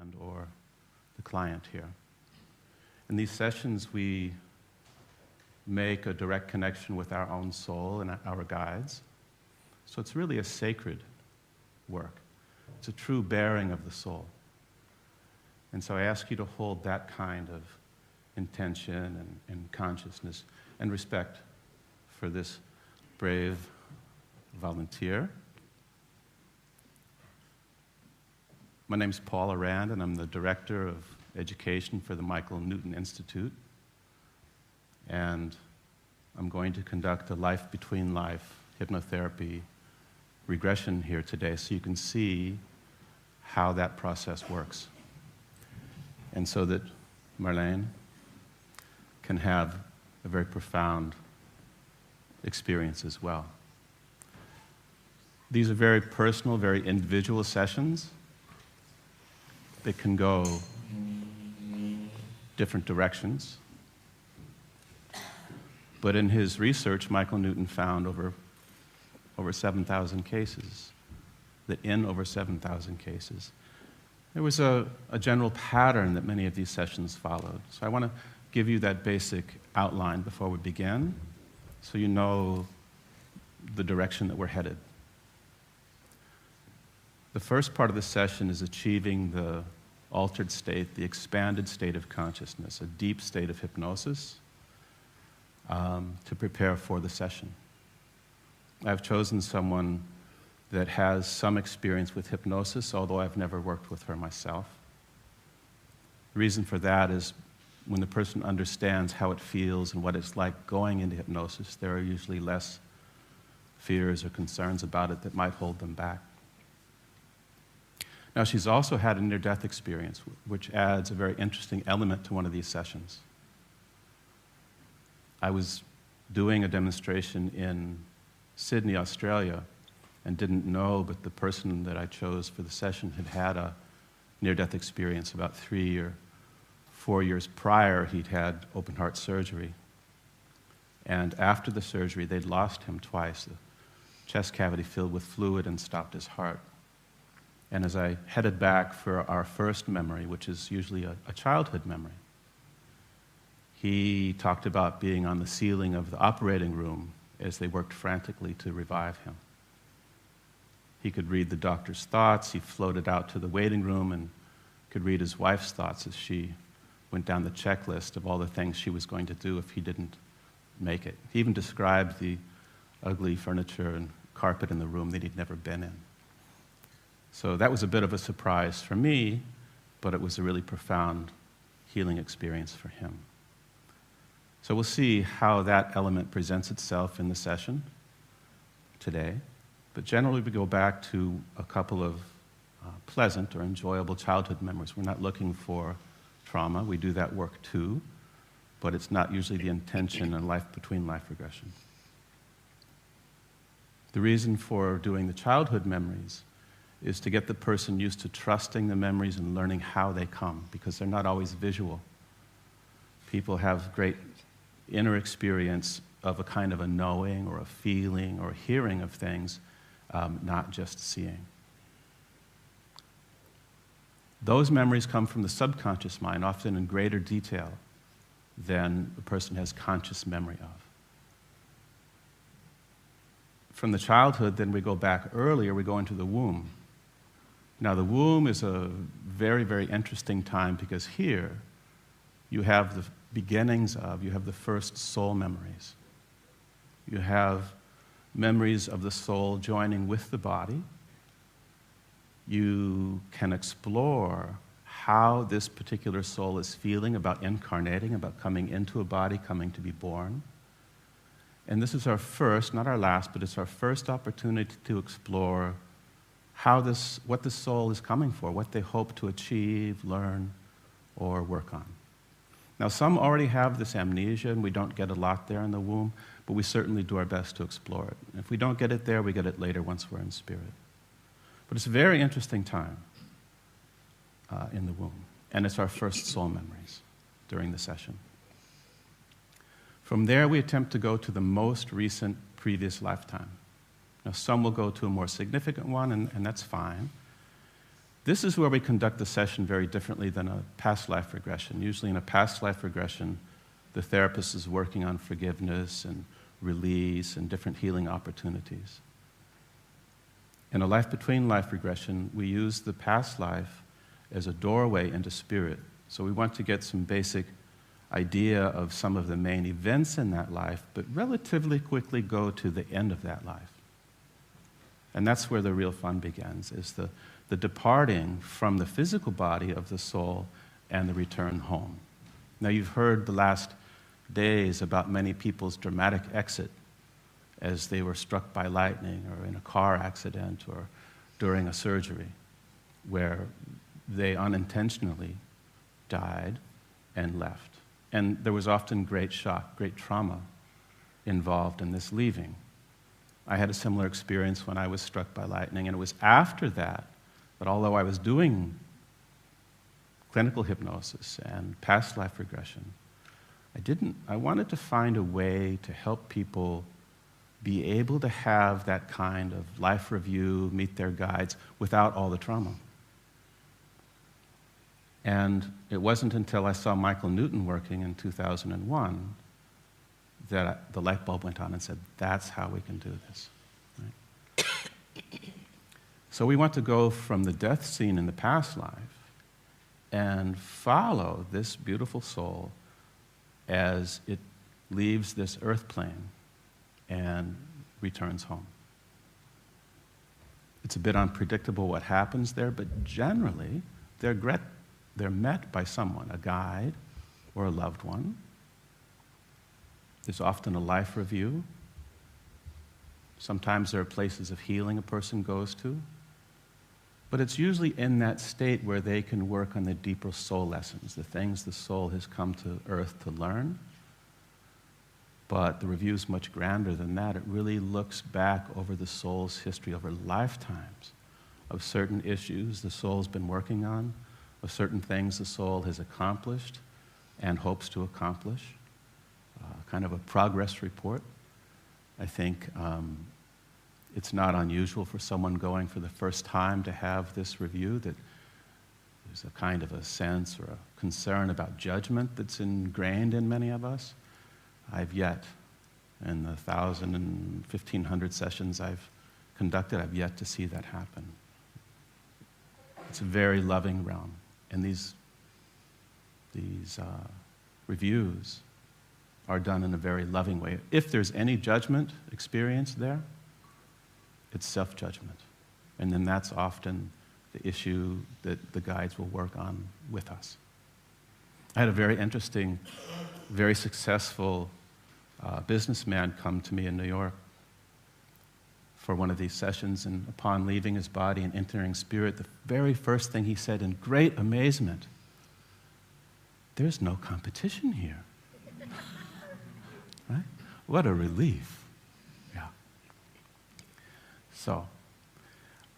and or the client here. In these sessions, we make a direct connection with our own soul and our guides. So it's really a sacred work. It's a true bearing of the soul. And so I ask you to hold that kind of intention and consciousness and respect for this brave volunteer. My name is Paula Auranda, and I'm the Director of Education for the Michaela Newtona Institute. And I'm going to conduct a life between life hypnotherapy regression here today so you can see how that process works. And so that Marlene can have a very profound experience as well. These are very personal, very individual sessions. They can go different directions. But in his research, Michael Newton found over 7,000 cases, that in over 7,000 cases, there was a general pattern that many of these sessions followed. So I want to give you that basic outline before we begin, so you know the direction that we're headed. The first part of the session is achieving the altered state, the expanded state of consciousness, a deep state of hypnosis, to prepare for the session. I've chosen someone that has some experience with hypnosis, although I've never worked with her myself. The reason for that is when the person understands how it feels and what it's like going into hypnosis, there are usually less fears or concerns about it that might hold them back. Now, she's also had a near-death experience, which adds a very interesting element to one of these sessions. I was doing a demonstration in Sydney, Australia, and didn't know, but the person that I chose for the session had had a near-death experience about 3 or 4 years prior. He'd had open-heart surgery. And after the surgery, they'd lost him twice. The chest cavity filled with fluid and stopped his heart. And as I headed back for our first memory, which is usually a childhood memory, he talked about being on the ceiling of the operating room as they worked frantically to revive him. He could read the doctor's thoughts. He floated out to the waiting room and could read his wife's thoughts as she went down the checklist of all the things she was going to do if he didn't make it. He even described the ugly furniture and carpet in the room that he'd never been in. So that was a bit of a surprise for me, but it was a really profound healing experience for him. So we'll see how that element presents itself in the session today. But generally, we go back to a couple of pleasant or enjoyable childhood memories. We're not looking for trauma. We do that work too, but it's not usually the intention in life between life regression. The reason for doing the childhood memories is to get the person used to trusting the memories and learning how they come, because they're not always visual. People have great inner experience of a kind of a knowing or a feeling or a hearing of things, not just seeing. Those memories come from the subconscious mind, often in greater detail than a person has conscious memory of. From the childhood, then we go back earlier, we go into the womb. Now, the womb is a very, very interesting time because here you have the beginnings of, you have the first soul memories. You have memories of the soul joining with the body. You can explore how this particular soul is feeling about incarnating, about coming into a body, coming to be born. And this is our first, not our last, but it's our first opportunity to explore what the soul is coming for, what they hope to achieve, learn, or work on. Now, some already have this amnesia, and we don't get a lot there in the womb, but we certainly do our best to explore it. And if we don't get it there, we get it later once we're in spirit. But it's a very interesting time in the womb, and it's our first soul memories during the session. From there, we attempt to go to the most recent previous lifetime. Now, some will go to a more significant one, and that's fine. This is where we conduct the session very differently than a past life regression. Usually in a past life regression, the therapist is working on forgiveness and release and different healing opportunities. In a life between life regression, we use the past life as a doorway into spirit. So we want to get some basic idea of some of the main events in that life, but relatively quickly go to the end of that life. And that's where the real fun begins, is the departing from the physical body of the soul and the return home. Now, you've heard the last days about many people's dramatic exit as they were struck by lightning or in a car accident or during a surgery, where they unintentionally died and left. And there was often great shock, great trauma involved in this leaving. I had a similar experience when I was struck by lightning, and it was after that, although I was doing clinical hypnosis and past life regression, I wanted to find a way to help people be able to have that kind of life review, meet their guides, without all the trauma. And it wasn't until I saw Michael Newton working in 2001 that the light bulb went on and said, that's how we can do this. Right? So we want to go from the death scene in the past life and follow this beautiful soul as it leaves this earth plane and returns home. It's a bit unpredictable what happens there, but generally they're met by someone, a guide or a loved one. There's often a life review. Sometimes there are places of healing a person goes to. But it's usually in that state where they can work on the deeper soul lessons, the things the soul has come to earth to learn. But the review is much grander than that. It really looks back over the soul's history, over lifetimes of certain issues the soul's been working on, of certain things the soul has accomplished and hopes to accomplish. Kind of a progress report. I think it's not unusual for someone going for the first time to have this review, that there's a kind of a sense or a concern about judgment that's ingrained in many of us. I've yet, in the 1,000 and 1,500 sessions I've conducted, I've yet to see that happen. It's a very loving realm. And these reviews are done in a very loving way. If there's any judgment experience there, it's self-judgment. And then that's often the issue that the guides will work on with us. I had a very interesting, very successful businessman come to me in New York for one of these sessions, and upon leaving his body and entering spirit, the very first thing he said in great amazement, "There's no competition here." Right? What a relief. Yeah. So,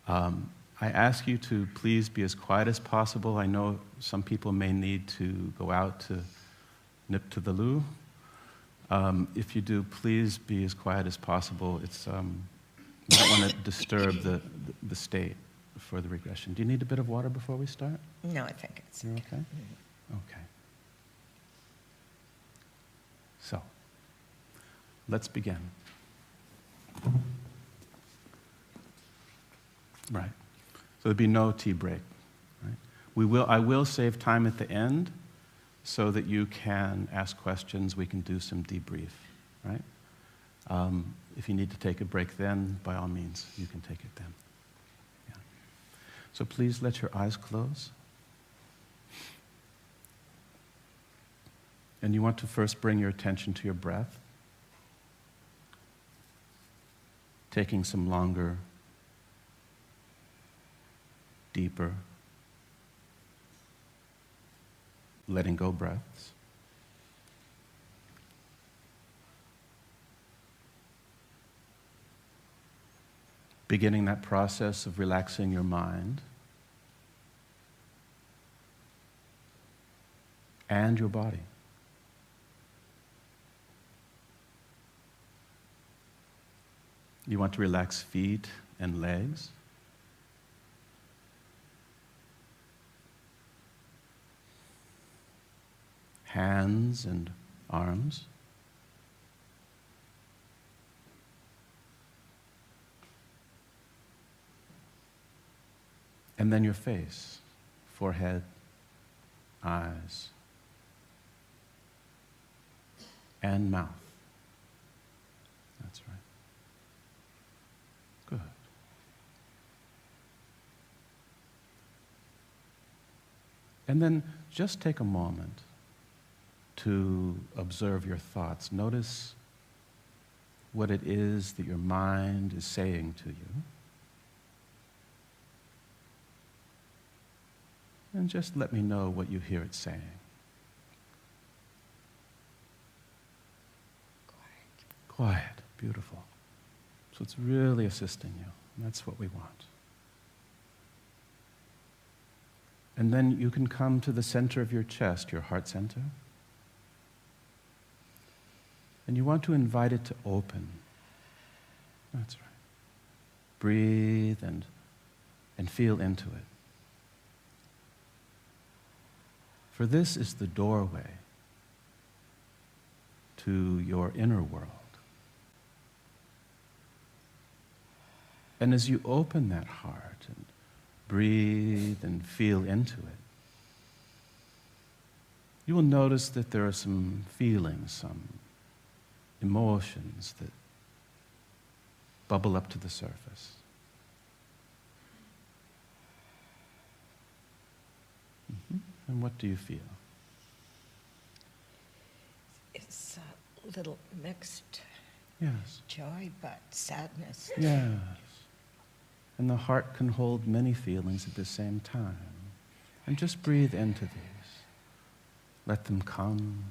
I ask you to please be as quiet as possible. I know some people may need to go out to nip to the loo. If you do, please be as quiet as possible. It's, we don't want to disturb the state for the regression. Do you need a bit of water before we start? No, I think it's You're okay. okay? Okay. So, let's begin. Right. So there'll be no tea break. Right? I will save time at the end so that you can ask questions. We can do some debrief. Right? If you need to take a break then, by all means, you can take it then. Yeah. So please let your eyes close. And you want to first bring your attention to your breath, taking some longer, deeper, letting go breaths. Beginning that process of relaxing your mind and your body. You want to relax feet and legs. hands and arms. And then your face, forehead, eyes, and mouth. That's right. Good. And then just take a moment to observe your thoughts. Notice what it is that your mind is saying to you. And just let me know what you hear it saying. Quiet, beautiful. So it's really assisting you. That's what we want. And then you can come to the center of your chest, your heart center. And you want to invite it to open. That's right. Breathe and feel into it. For this is the doorway to your inner world. And as you open that heart and breathe and feel into it, you will notice that there are some feelings, some emotions that bubble up to the surface. And what do you feel? It's a little mixed. Yes. Joy, but sadness. Yes. And the heart can hold many feelings at the same time. And just breathe into these. Let them come.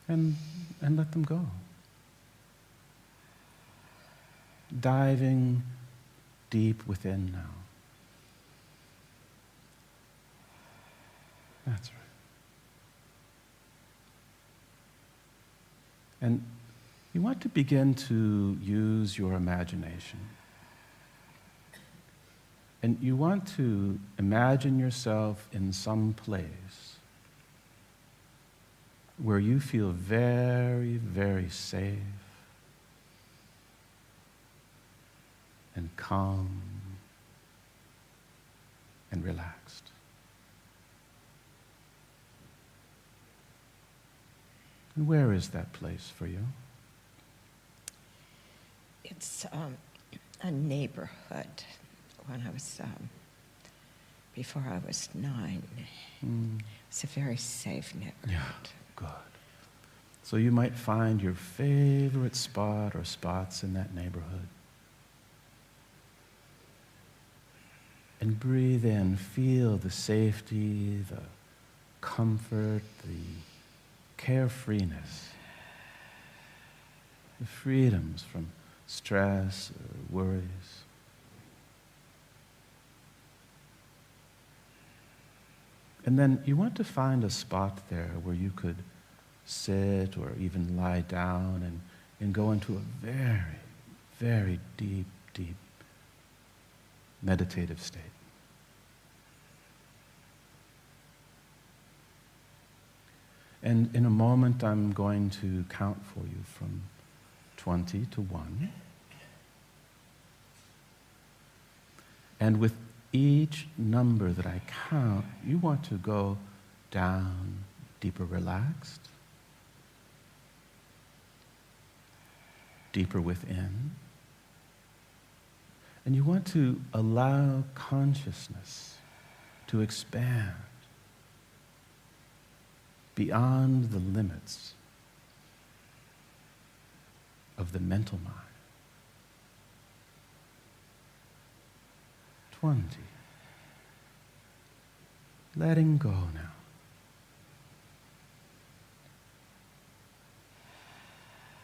And let them go. Diving deep within now. That's right. And you want to begin to use your imagination. And you want to imagine yourself in some place where you feel very, very safe and calm and relaxed. And where is that place for you? It's a neighborhood. When I was, before I was 9, it's a very safe neighborhood. Yeah, good. So you might find your favorite spot or spots in that neighborhood. And breathe in, feel the safety, the comfort, the carefreeness, the freedoms from stress or worries. And then you want to find a spot there where you could sit or even lie down and go into a very, very deep, deep meditative state. And in a moment, I'm going to count for you from 20 to 1. And with each number that I count, you want to go down, deeper relaxed, deeper within. And you want to allow consciousness to expand beyond the limits of the mental mind. 20. Letting go now.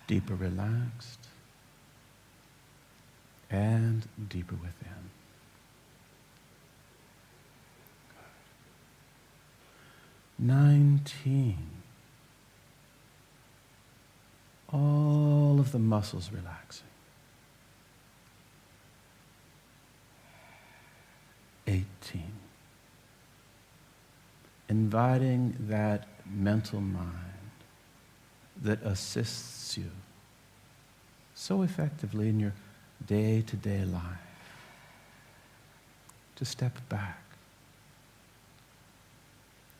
Deeper relaxed and deeper within. 19. All of the muscles relaxing. 18. inviting that mental mind that assists you so effectively in your day-to-day life to step back,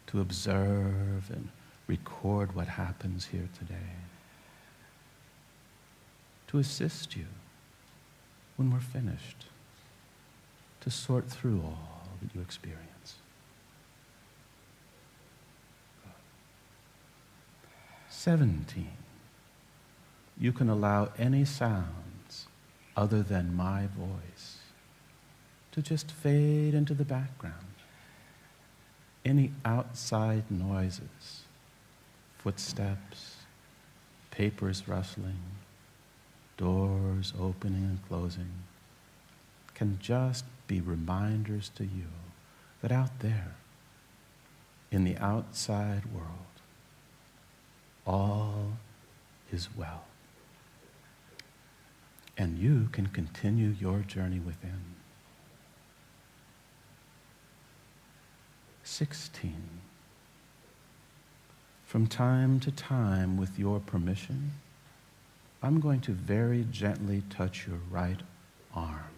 to observe and record what happens here today, to assist you when we're finished, to sort through all that you experience. 17, you can allow any sounds other than my voice to just fade into the background. Any outside noises, footsteps, papers rustling, doors opening and closing, can just be reminders to you that out there, in the outside world, all is well. And you can continue your journey within. 16. From time to time, with your permission, I'm going to very gently touch your right arm.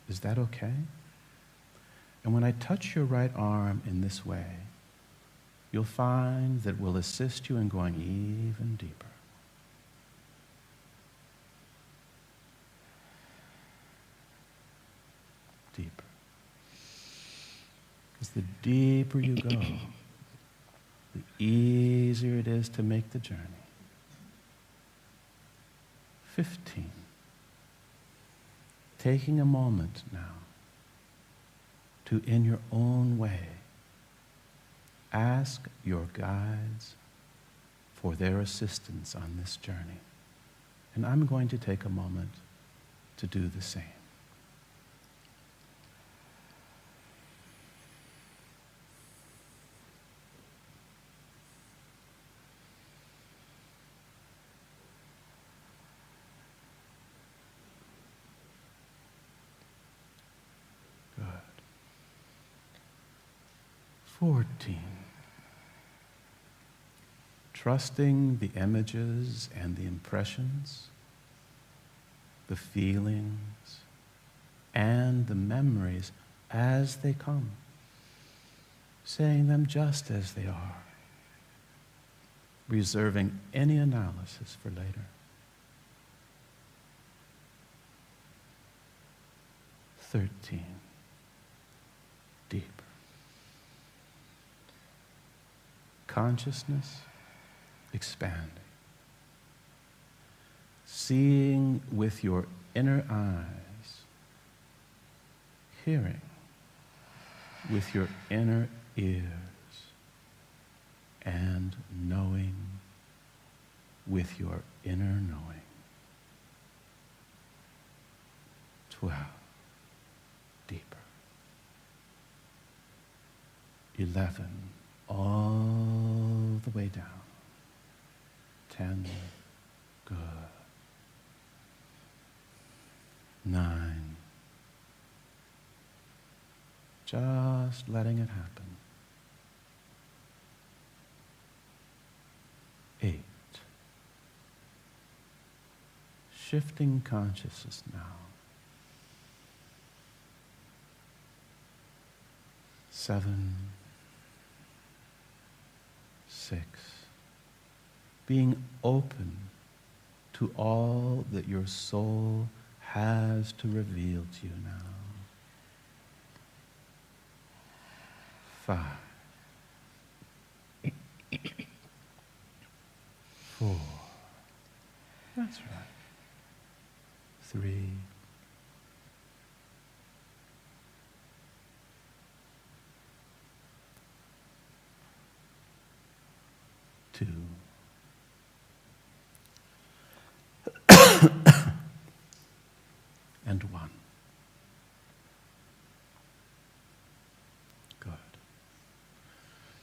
Is that okay? And when I touch your right arm in this way, you'll find that will assist you in going even deeper. Deeper. Because the deeper you go, the easier it is to make the journey. 15. Taking a moment now to, in your own way, ask your guides for their assistance on this journey. And I'm going to take a moment to do the same. Good. 14. Trusting the images and the impressions, the feelings, and the memories as they come, saying them just as they are, reserving any analysis for later. 13. Deeper. Consciousness expanding. Seeing with your inner eyes. Hearing with your inner ears. And knowing with your inner knowing. 12. Deeper. 11. All the way down. 10. Good. 9. Just letting it happen. 8. Shifting consciousness now. 7. 6. Being open to all that your soul has to reveal to you now. 5. 4. That's right. 3. 2. And 1. Good.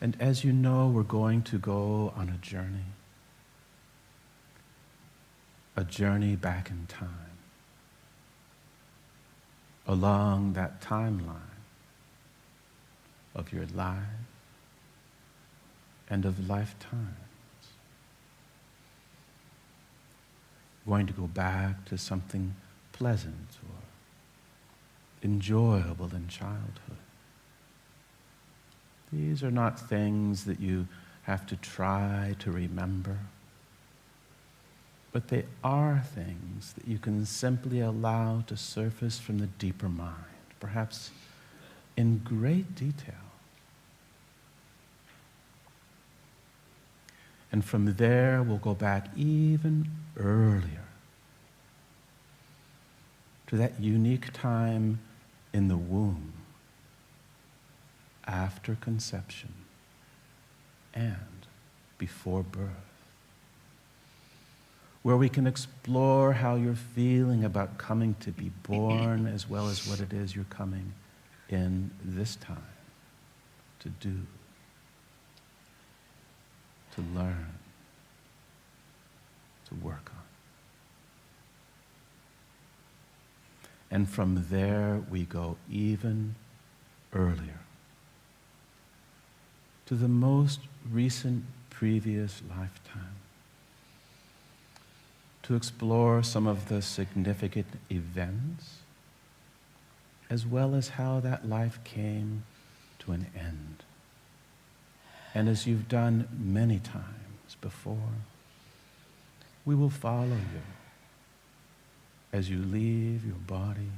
And as you know, we're going to go on a journey back in time, along that timeline of your life and of lifetimes. Going to go back to something pleasant or enjoyable in childhood. These are not things that you have to try to remember, but they are things that you can simply allow to surface from the deeper mind, perhaps in great detail. And from there, we'll go back even earlier to that unique time in the womb, after conception, and before birth, where we can explore how you're feeling about coming to be born, as well as what it is you're coming in this time to do, to learn, to work on. And from there, we go even earlier to the most recent previous lifetime, to explore some of the significant events, as well as how that life came to an end. And as you've done many times before, we will follow you as you leave your body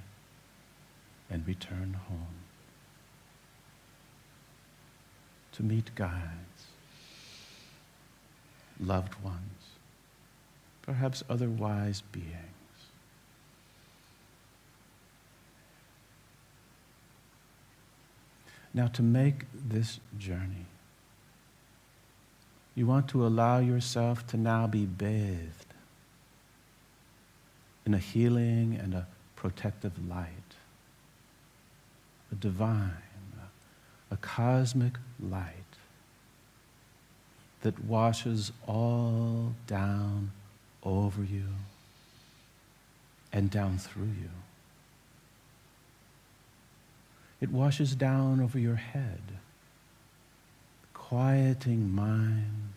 and return home to meet guides, loved ones, perhaps other wise beings. Now, to make this journey, you want to allow yourself to now be bathed in a healing and a protective light, a divine, a cosmic light that washes all down over you and down through you. It washes down over your head, quieting mind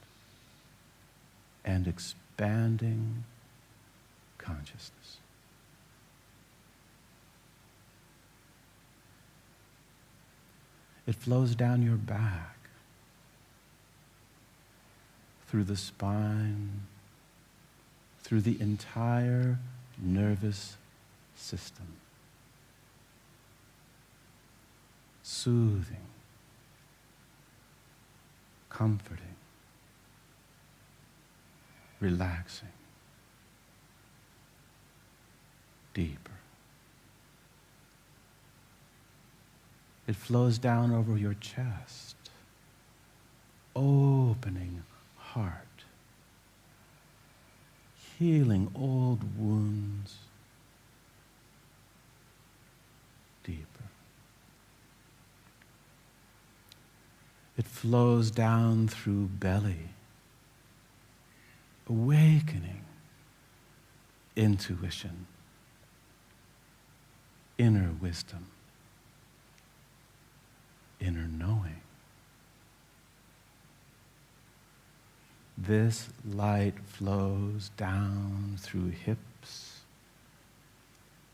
and expanding consciousness. It flows down your back, through the spine, through the entire nervous system, soothing, comforting, relaxing, deeper. It flows down over your chest, opening heart, healing old wounds deeper. It flows down through belly, awakening intuition, inner wisdom, inner knowing. This light flows down through hips,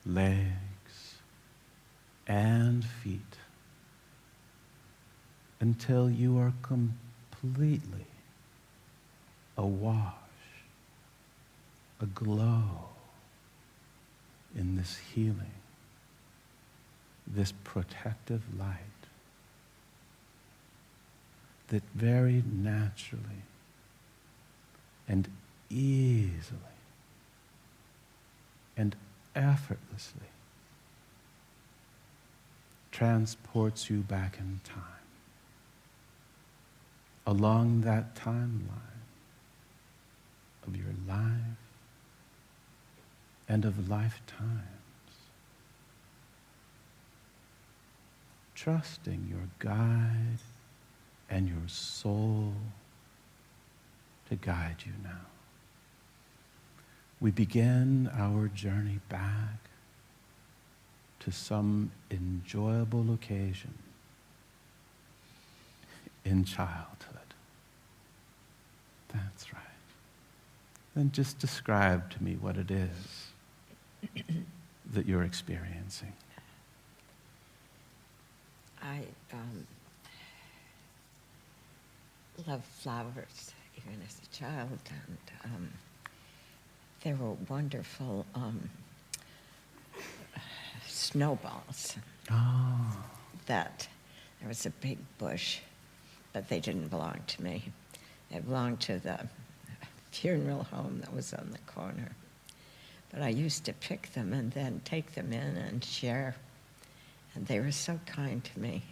legs, and feet until you are completely awash, aglow in this healing, this protective light that very naturally and easily and effortlessly transports you back in time, along that timeline of your life and of lifetimes, trusting your guide and your soul to guide you now. We begin our journey back to some enjoyable occasion in childhood. That's right. Then just describe to me what it is that you're experiencing. I love flowers, even as a child, and they were wonderful snowballs. Oh. That there was a big bush, but they didn't belong to me. They belonged to the funeral home that was on the corner. But I used to pick them and then take them in and share. And they were so kind to me,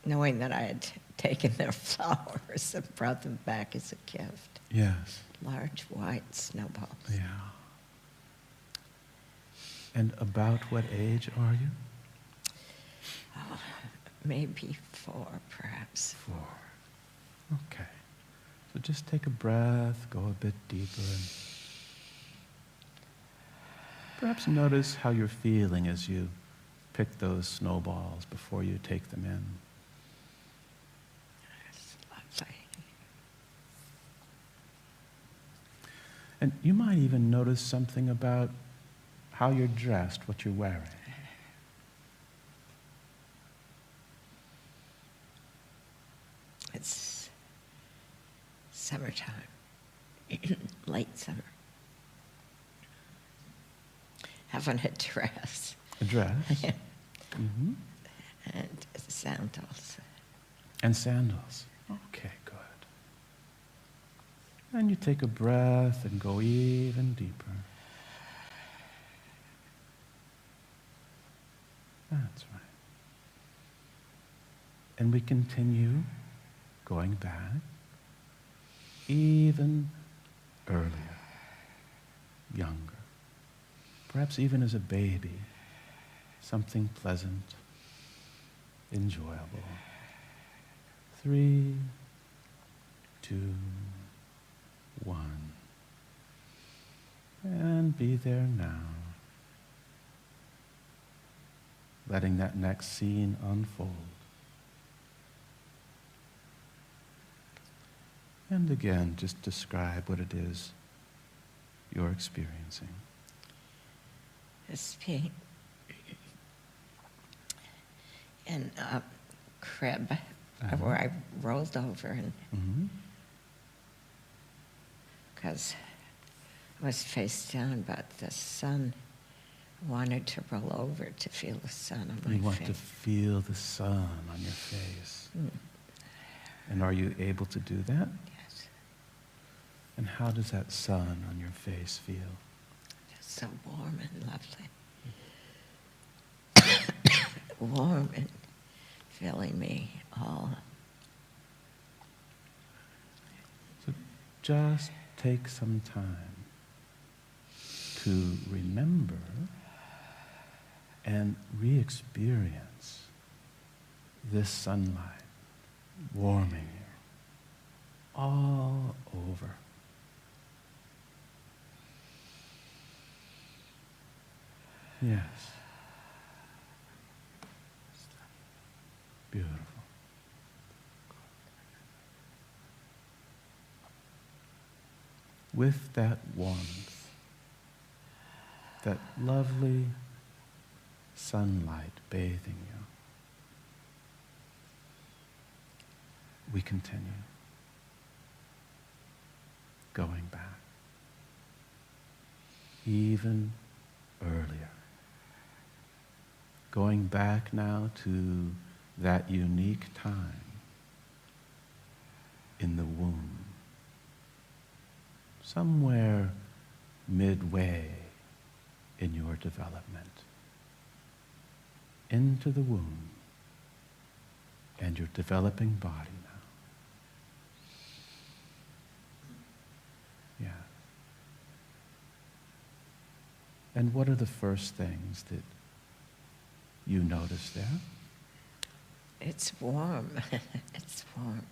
knowing that I had taken their flowers and brought them back as a gift. Yes. Large white snowballs. Yeah. And about what age are you? Oh, maybe 4, perhaps. 4. Okay. So just take a breath, go a bit deeper, and perhaps notice how you're feeling as you pick those snowballs before you take them in. It's lovely. And you might even notice something about how you're dressed, what you're wearing. It's summertime, late summer. Have on a dress. A dress? Yeah. Mm-hmm. And sandals. And sandals. Okay, good. And you take a breath and go even deeper. That's right. And we continue going back even earlier, younger. Perhaps even as a baby, something pleasant, enjoyable. 3, 2, 1. And be there now. Letting that next scene unfold. And again, just describe what it is you're experiencing. This being in a crib where I rolled over, and because I was face down, but the sun wanted to roll over to feel the sun on my face. You want to feel the sun on your face. And are you able to do that? Yes. And how does that sun on your face feel? Just so warm and lovely. Warm and filling me all. So just take some time to remember and re-experience this sunlight warming you all over. Yes. Beautiful. With that warmth, that lovely sunlight bathing you, we continue going back even earlier, going back now to that unique time in the womb, somewhere midway in your development, into the womb and your developing body now. Yeah. And what are the first things that you notice there? It's warm. It's warm.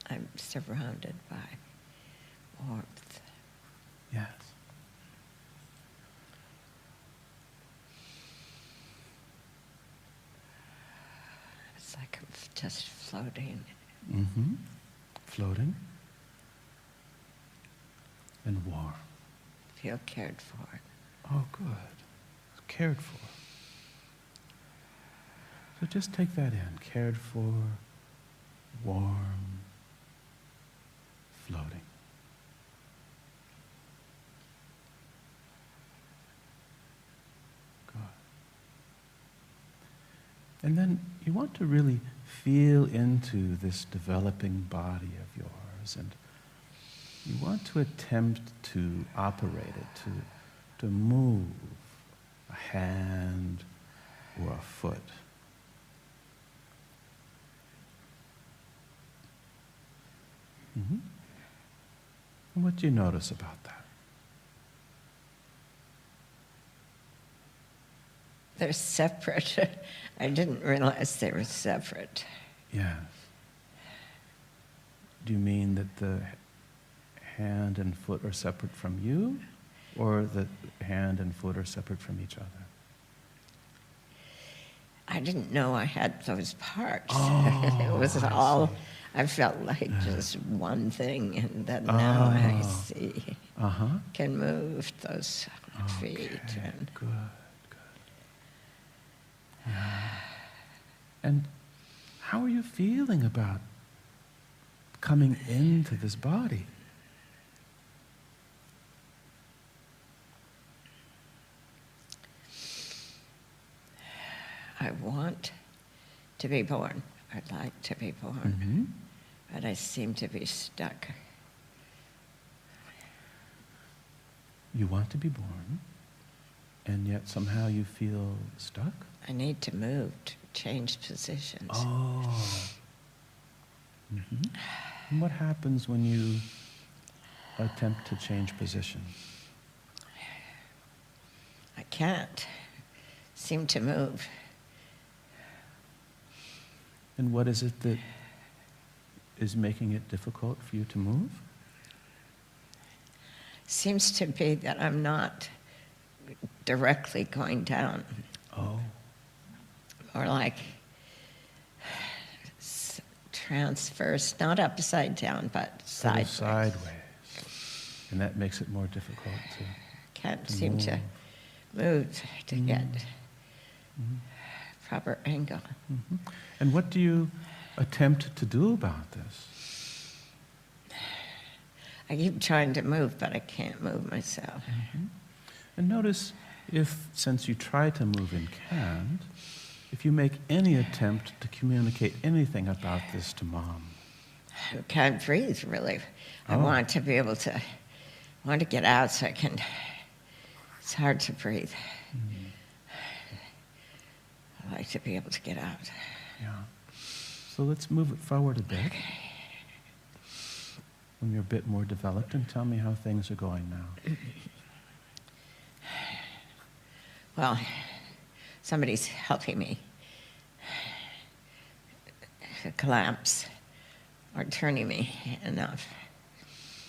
I'm surrounded by warmth. Yes. It's like I'm just floating. Mm-hmm. Floating. And warm. Feel cared for. Oh, good. Cared for. So just take that in. Cared for, warm, floating. Good. And then you want to really feel into this developing body of yours, and you want to attempt to operate it, to move a hand or a foot. Mm-hmm. And what do you notice about that? They're separate. I didn't realize they were separate. Yes. Do you mean that the hand and foot are separate from you, or that hand and foot are separate from each other? I didn't know I had those parts. Oh, it was I all, see. I felt like just one thing, and then now I see. Can move those feet. And Good. Yeah. And how are you feeling about coming into this body? I want to be born. I'd like to be born. Mm-hmm. But I seem to be stuck. You want to be born, and yet somehow you feel stuck? I need to move, to change positions. Oh. Mm-hmm. And what happens when you attempt to change position? I can't seem to move. And what is it that is making it difficult for you to move? Seems to be that I'm not directly going down. Oh. Or like transverse, not upside down, but Sort of sideways. sideways. And that makes it more difficult to Can't seem to move to get proper angle. Mm-hmm. And what do you attempt to do about this? I keep trying to move, but I can't move myself. Mm-hmm. And notice if, since you try to move and can't, if you make any attempt to communicate anything about this to Mom. I can't breathe, really. I want to be able to, want to get out so I can, it's hard to breathe. Mm-hmm. I like to be able to get out. Yeah. So let's move it forward a bit. When you're a bit more developed, and tell me how things are going now. Well, somebody's helping me. The clamps are turning me enough.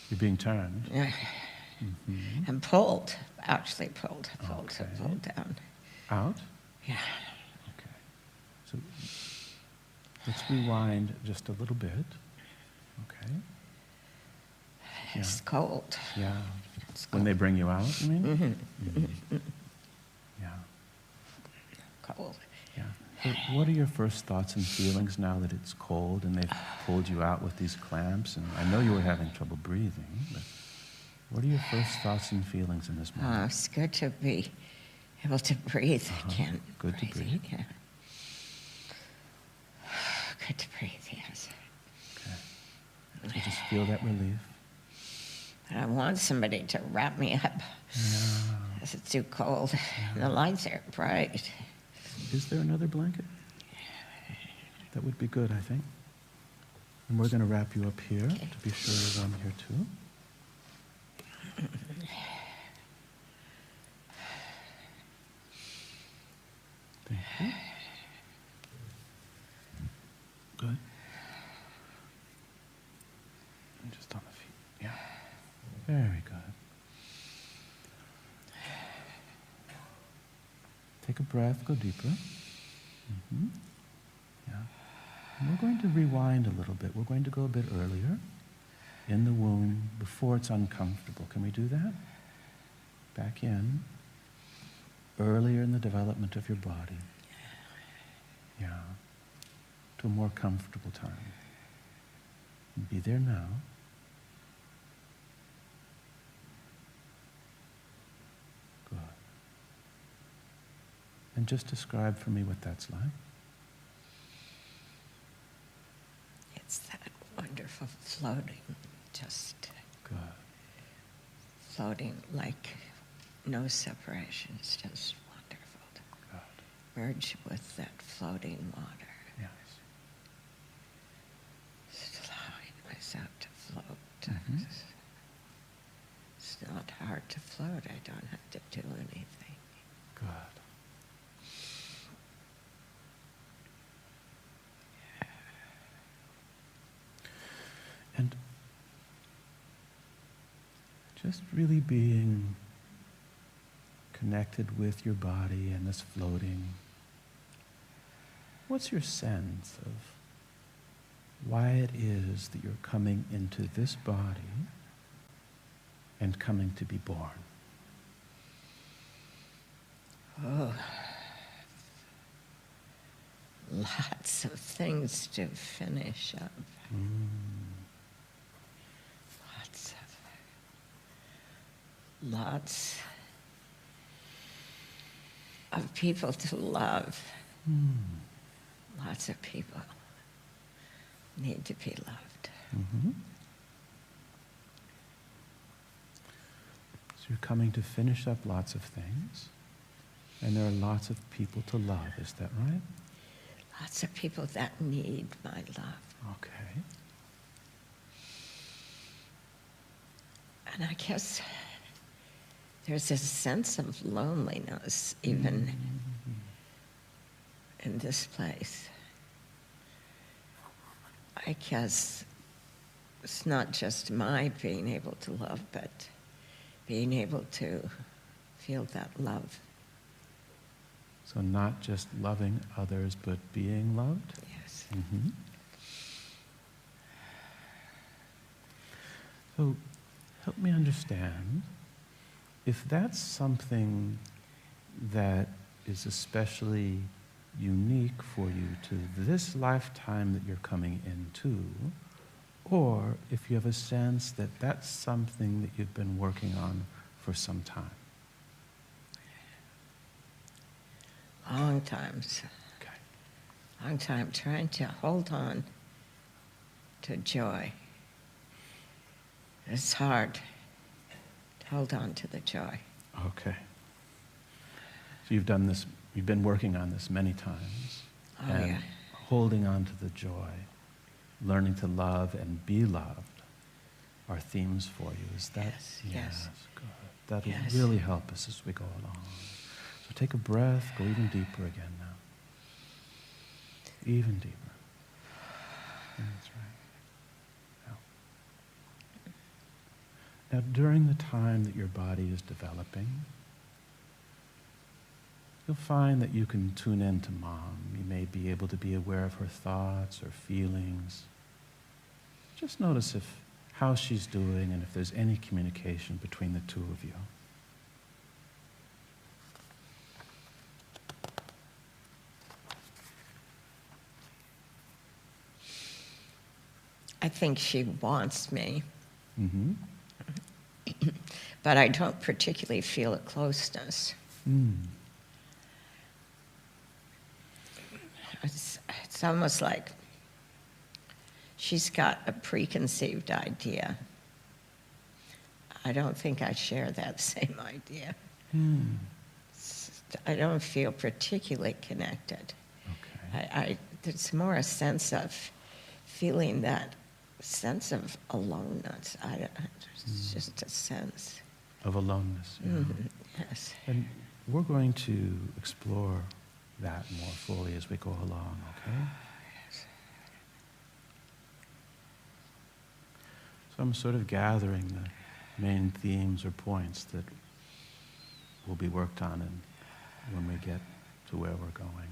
You're being turned. Yeah. Mm-hmm. And pulled, actually pulled Okay. down. Out? Yeah. Okay. So let's rewind just a little bit. Okay. It's cold. Yeah. It's When cold. they bring you out, you mean? Mm-hmm. Mm-hmm. Yeah. Cold. Yeah. So what are your first thoughts and feelings now that it's cold and they've pulled you out with these clamps? And I know you were having trouble breathing, but what are your first thoughts and feelings in this moment? It's good to be able to breathe. I can't Good to breathe. Yeah. Good to breathe, yes. Okay. So just feel that relief. But I want somebody to wrap me up. Yeah. Because it's too cold. And the lights are bright. Is there another blanket? That would be good, I think. And we're going to wrap you up here to be sure you're on here too. Thank you. Good. And just on the feet. Yeah. Very good. Take a breath, go deeper. Mm-hmm. Yeah. We're going to rewind a little bit. We're going to go a bit earlier in the womb before it's uncomfortable. Can we do that? Back in, earlier in the development of your body. Yeah. To a more comfortable time. Be there now. Good. And just describe for me what that's like. It's that wonderful floating, just Good. floating like no separation. It's just wonderful to Good. merge with that floating water. Yes. Just allowing myself to float. Mm-hmm. It's not hard to float. I don't have to do anything. Good. And just really being connected with your body and this floating. What's your sense of why it is that you're coming into this body and coming to be born? Oh, lots of things to finish up. Lots of people to love. Lots of people need to be loved. Mm-hmm. So you're coming to finish up lots of things, and there are lots of people to love. Is that right? Lots of people that need my love. Okay. And I guess there's a sense of loneliness even in this place. I guess it's not just my being able to love, but being able to feel that love. So not just loving others, but being loved? Yes. Mm-hmm. So help me understand, if that's something that is especially unique for you to this lifetime that you're coming into, or if you have a sense that that's something that you've been working on for some time. Long times. Okay. Long time trying to hold on to joy. It's hard to hold on to the joy. Okay. So you've done this, you've been working on this many times. Oh, and yeah. holding on to the joy, learning to love and be loved are themes for you. Is that? Yes. Good. That'll Yes. really help us as we go along. So take a breath, go even deeper again now. Even deeper. That's right. Now, during the time that your body is developing, you'll find that you can tune in to Mom. You may be able to be aware of her thoughts or feelings. Just notice how she's doing and if there's any communication between the two of you. I think she wants me, Mm-hmm. but I don't particularly feel a closeness. It's almost like she's got a preconceived idea. I don't think I share that same idea. I don't feel particularly connected. Okay. It's more a sense of feeling that sense of aloneness. It's just a sense. Of aloneness. Yeah. Yes. And we're going to explore that more fully as we go along, okay? Yes. So I'm sort of gathering the main themes or points that will be worked on when we get to where we're going.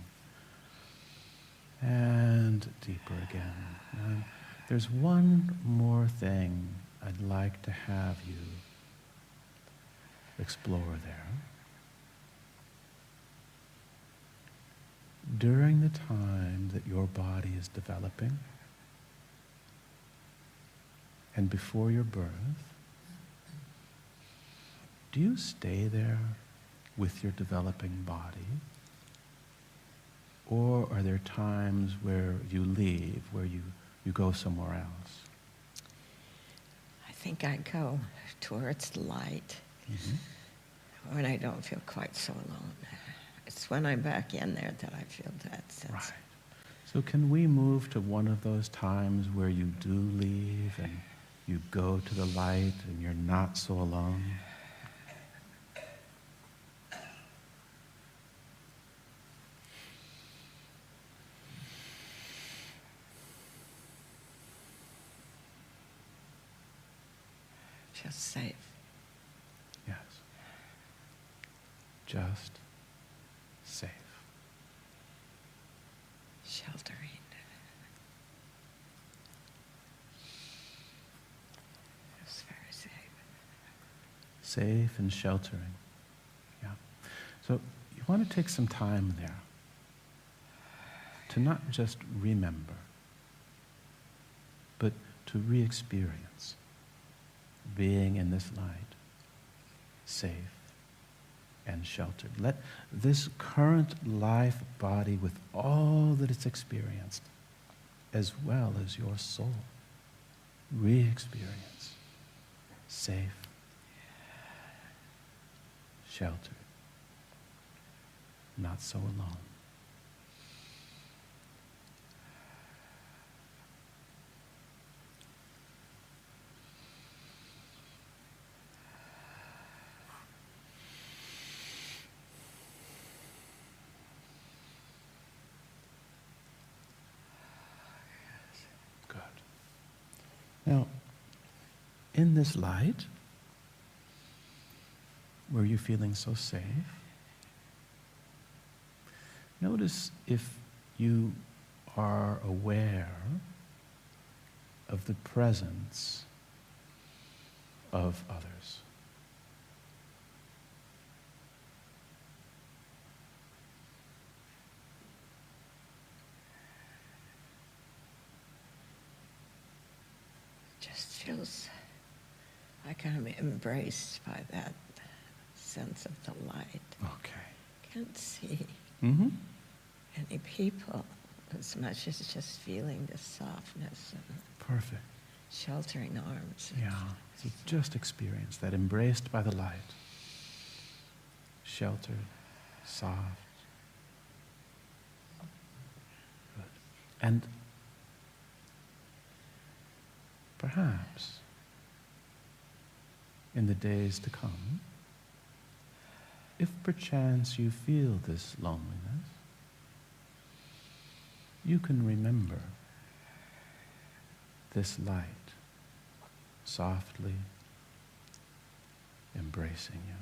and deeper again. And there's one more thing I'd like to have you explore there. During the time that your body is developing and before your birth, do you stay there with your developing body? Or are there times where you leave, where you go somewhere else? I think I go towards light when I don't feel quite so alone. It's when I'm back in there that I feel that sense. Right. So can we move to one of those times where you do leave and you go to the light and you're not so alone? Just safe. Yes. Just safe. Sheltering. It's very safe. Safe and sheltering. Yeah. So you want to take some time there to not just remember, but to re-experience being in this light, safe and sheltered. Let this current life body, with all that it's experienced, as well as your soul, re-experience safe, sheltered, not so alone. Now, in this light, where you're feeling so safe, notice if you are aware of the presence of others. Feels like I'm embraced by that sense of the light. Okay. Can't see any people as much as just feeling the softness and Perfect. sheltering arms. Yeah. So just experience that, embraced by the light, sheltered, soft. Good. And perhaps in the days to come, if perchance you feel this loneliness, you can remember this light softly embracing you,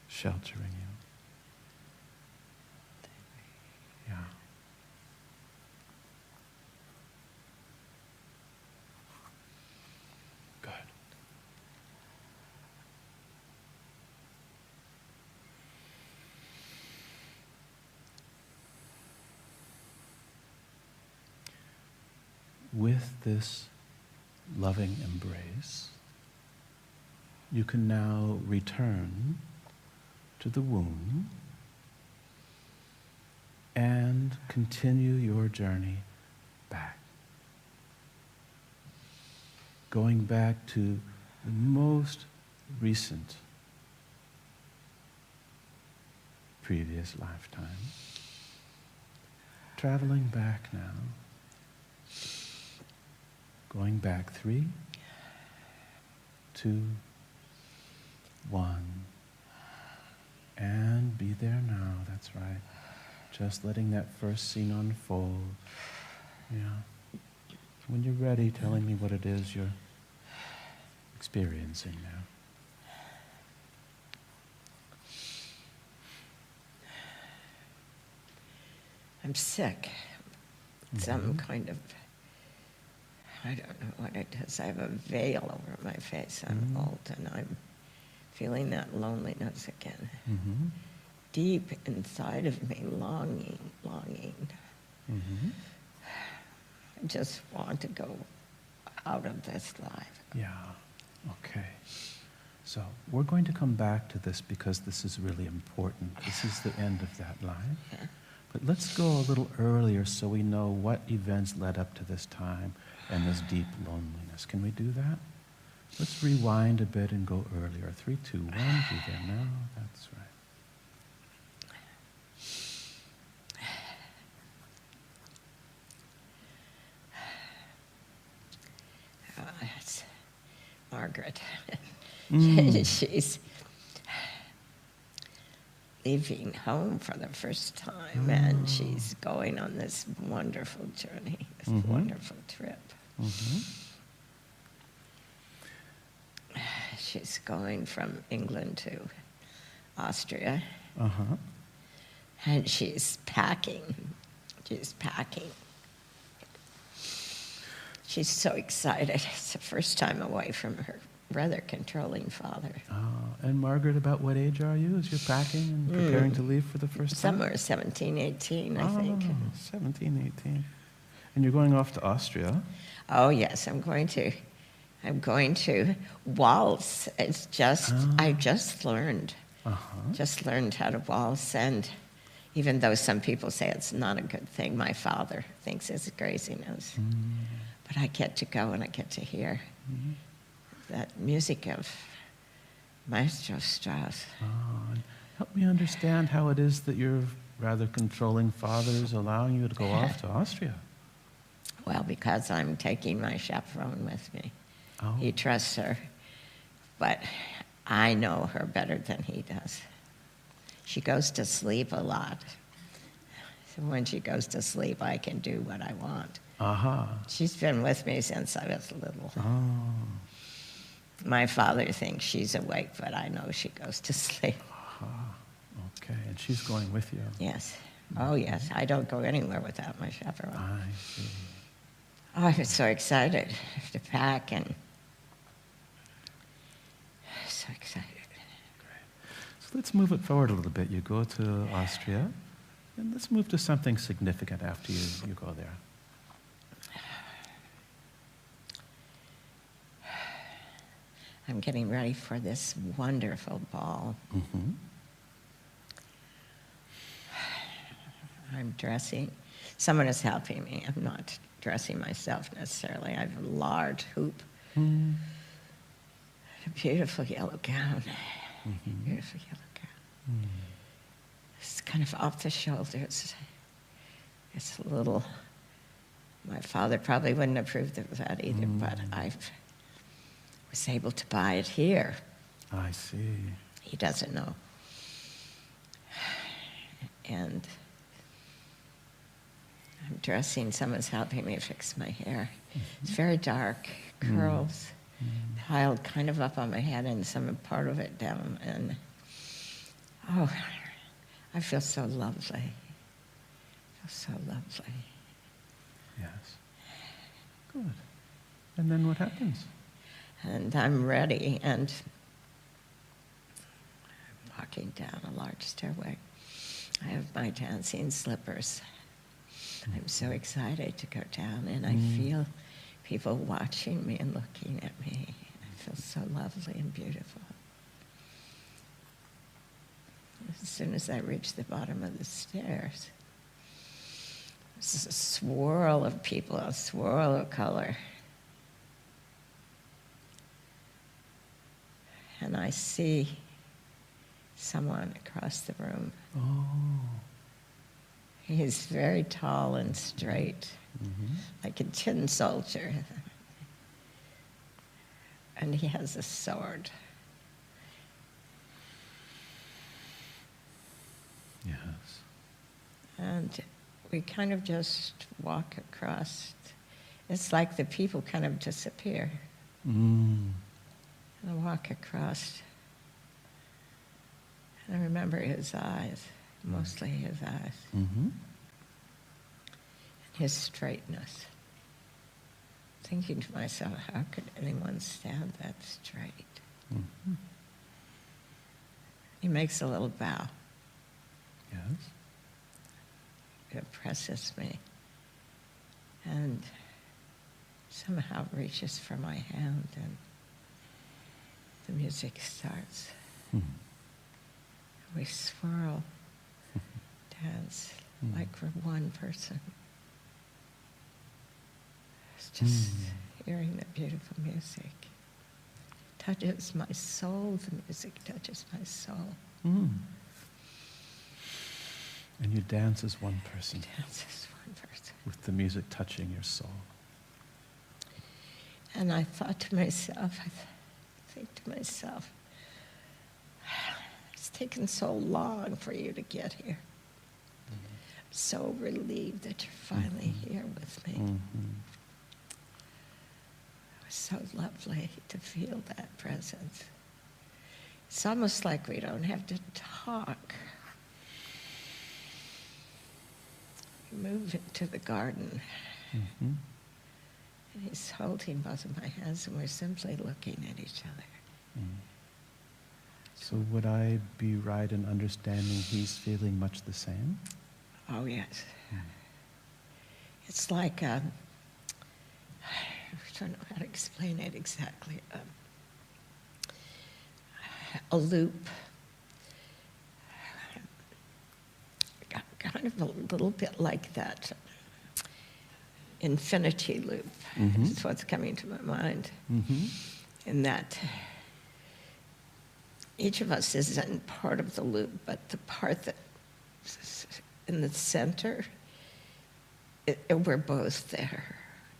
sheltering you. Yeah. Good. With this loving embrace, you can now return to the womb and continue your journey back. Going back to the most recent previous lifetime. Traveling back now. Going back 3, 2, 1. And be there now, that's right. Just letting that first scene unfold. Yeah. When you're ready, telling me what it is you're experiencing now. I'm sick. Some kind of, I don't know what it is. I have a veil over my face. I'm old, and I'm feeling that loneliness again. Deep inside of me, longing. I just want to go out of this life. Yeah, okay. So we're going to come back to this because this is really important. This is the end of that line. Yeah. But let's go a little earlier so we know what events led up to this time and this deep loneliness. Can we do that? Let's rewind a bit and go earlier. 3, 2, 1, be there now. That's right. It's Margaret. She's leaving home for the first time, and she's going on this wonderful journey, this wonderful trip. She's going from England to Austria, and she's packing. She's so excited. It's the first time away from her rather controlling father. And Margaret, about what age are you as you're packing and preparing to leave for the first time? Somewhere 17, 18, I think. 17, 18. And you're going off to Austria? Oh, yes, I'm going to waltz. It's just, I just learned how to waltz, and even though some people say it's not a good thing, my father thinks it's craziness. But I get to go and I get to hear that music of Maestro Strauss. Help me understand how it is that your rather controlling father is allowing you to go off to Austria. Well, because I'm taking my chaperone with me. He trusts her, but I know her better than he does. She goes to sleep a lot. So when she goes to sleep, I can do what I want. She's been with me since I was little. My father thinks she's awake, but I know she goes to sleep. Okay, and she's going with you? Yes. Oh, yes. I don't go anywhere without my chaperone. I see. Oh, I'm so excited to pack, and so excited. Great. So let's move it forward a little bit. You go to Austria, and let's move to something significant after you go there. I'm getting ready for this wonderful ball. I'm dressing. Someone is helping me. I'm not dressing myself necessarily. I have a large hoop. A beautiful yellow gown. Beautiful yellow gown. It's kind of off the shoulders. It's a little, my father probably wouldn't approve of that either, but I was able to buy it here. I see. He doesn't know. And I'm dressing, someone's helping me fix my hair. It's very dark, curls, piled kind of up on my head and some part of it down. And, oh, I feel so lovely. I feel so lovely. Yes. Good. And then what happens? And I'm ready, and I'm walking down a large stairway. I have my dancing slippers. I'm so excited to go down, and I feel people watching me and looking at me. I feel so lovely and beautiful. As soon as I reach the bottom of the stairs, there's a swirl of people, a swirl of color. And I see someone across the room. He's very tall and straight, like a tin soldier. And he has a sword. Yes. And we kind of just walk across. It's like the people kind of disappear. And I walk across. And I remember his eyes, mostly his eyes. his straightness. Thinking to myself, how could anyone stand that straight? Mm-hmm. He makes a little bow. Yes. It impresses me. And somehow reaches for my hand, and the music starts. Mm. We swirl, dance like we're one person. It's just hearing the beautiful music. Touches my soul, the music touches my soul. Mm. And you dance as one person. Dance as one person. With the music touching your soul. And I thought to myself, think to myself, it's taken so long for you to get here. I'm so relieved that you're finally here with me. Mm-hmm. It was so lovely to feel that presence. It's almost like we don't have to talk. We move into the garden. Mm-hmm. And he's holding both of my hands, and we're simply looking at each other. Mm. So would I be right in understanding he's feeling much the same? Oh, yes. Mm. It's like, I don't know how to explain it exactly. A loop. Kind of a little bit like that infinity loop. Mm-hmm. Is what's coming to my mind. Mm-hmm. In that each of us is in part of the loop, but the part that's in the center, we're both there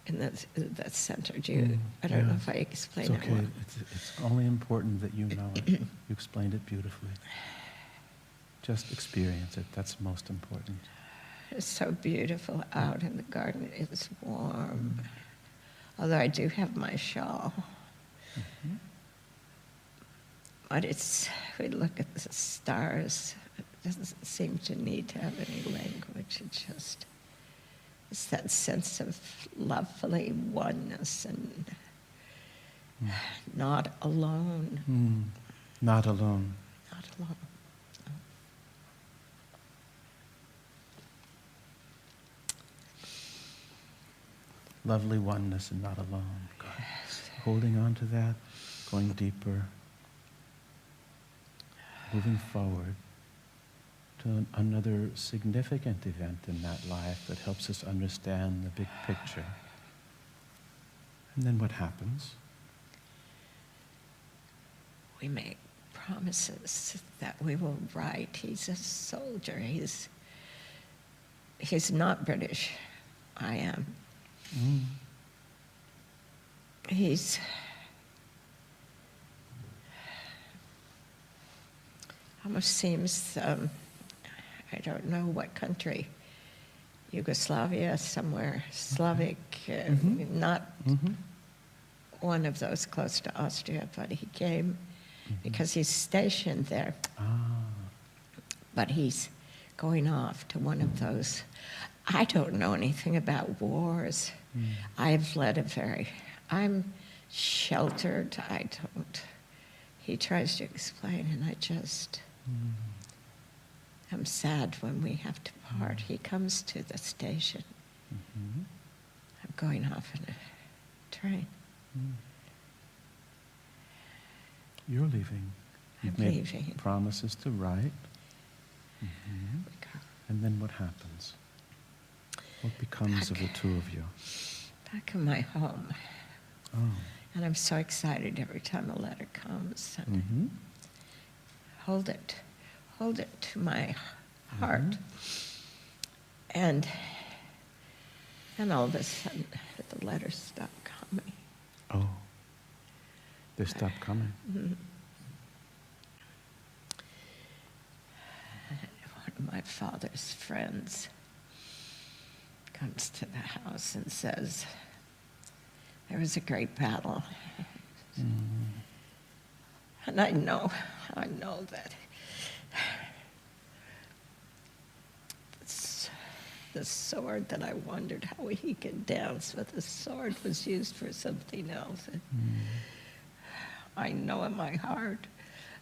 in that center. I don't know if I explained it well. It's only important that you know it. You explained it beautifully. Just experience it. That's most important. It's so beautiful out in the garden. It's warm. Although I do have my shawl. Mm-hmm. But we look at the stars. It doesn't seem to need to have any language. It's that sense of lovely oneness and not alone. Mm. Not alone. Not alone. Lovely oneness and not alone. Yes. Holding on to that, going deeper, moving forward to another significant event in that life that helps us understand the big picture. And then what happens? We make promises that we will write. He's a soldier. He's not British. I am. Mm. He's almost seems, I don't know what country, Yugoslavia, somewhere, Slavic, not one of those close to Austria, but he came because he's stationed there. But he's going off to one of those. I don't know anything about wars. I've led I'm sheltered. He tries to explain, and I'm sad when we have to part. He comes to the station. I'm going off in a train. You're leaving. You've made leaving. Promises to write. And then what happens? What becomes of the two of you? Back in my home. Oh. And I'm so excited every time a letter comes. And hold it to my heart. And then all of a sudden, the letters stop coming. Oh, they stop coming. One of my father's friends comes to the house and says, there was a great battle. And I know that the sword that I wondered how he could dance, but the sword was used for something else. And I know in my heart,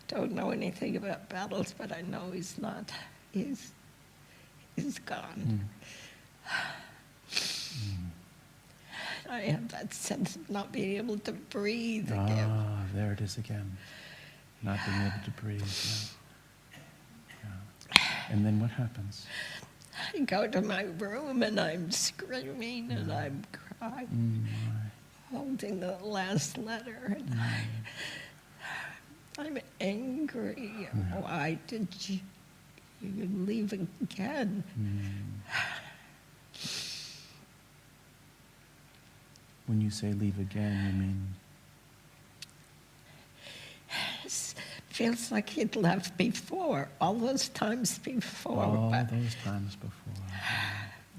don't know anything about battles, but I know he's not. He's gone. I have that sense of not being able to breathe again. Ah, there it is again. Not being able to breathe. Yeah. And then what happens? I go to my room and I'm screaming and I'm crying, holding the last letter. And I'm angry. Why did you leave again? When you say leave again, you mean? It feels like he'd left before, all those times before. All those times before.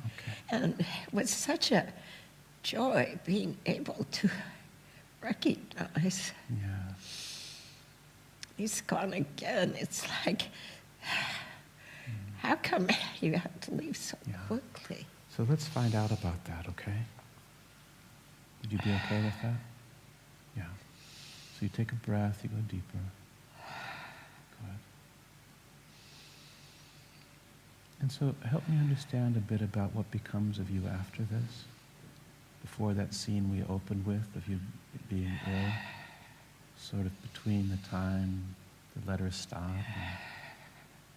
Okay. And it was such a joy being able to recognize he's gone again. It's like, how come you have to leave so quickly? So let's find out about that, okay? Would you be okay with that? Yeah. So you take a breath, you go deeper. Good. And so help me understand a bit about what becomes of you after this, before that scene we opened with of you being ill, sort of between the time the letters stop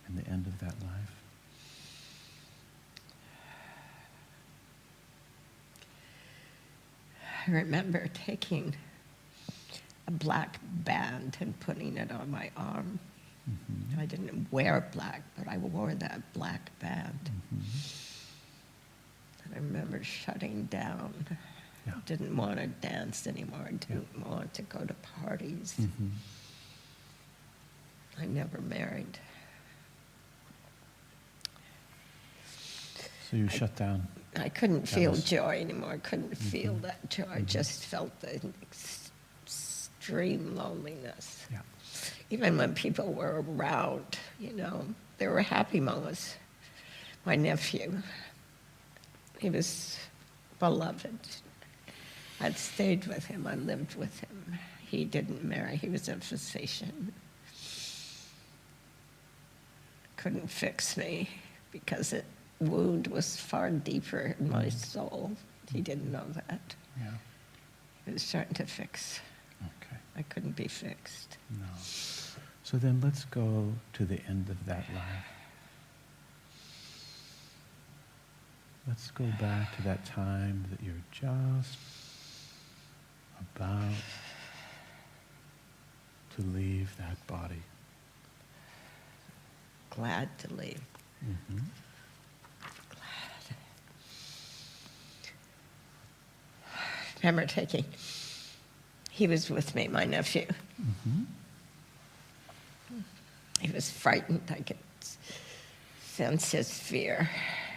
and the end of that life. I remember taking a black band and putting it on my arm. I didn't wear black, but I wore that black band. And I remember shutting down. Didn't want to dance anymore. Didn't want to go to parties. I never married. So you shut down. I couldn't feel joy anymore. I couldn't feel that joy. I just felt the extreme loneliness. Even when people were around, you know, there were happy moments. My nephew, he was beloved. I'd stayed with him. I lived with him. He didn't marry. He was a physician. Couldn't fix me because the wound was far deeper in my soul. He didn't know that. He was starting to fix. Okay. I couldn't be fixed. No. So then let's go to the end of that life. Let's go back to that time that you're just about to leave that body. Glad to leave. Glad. Remember he was with me, my nephew. He was frightened. I could sense his fear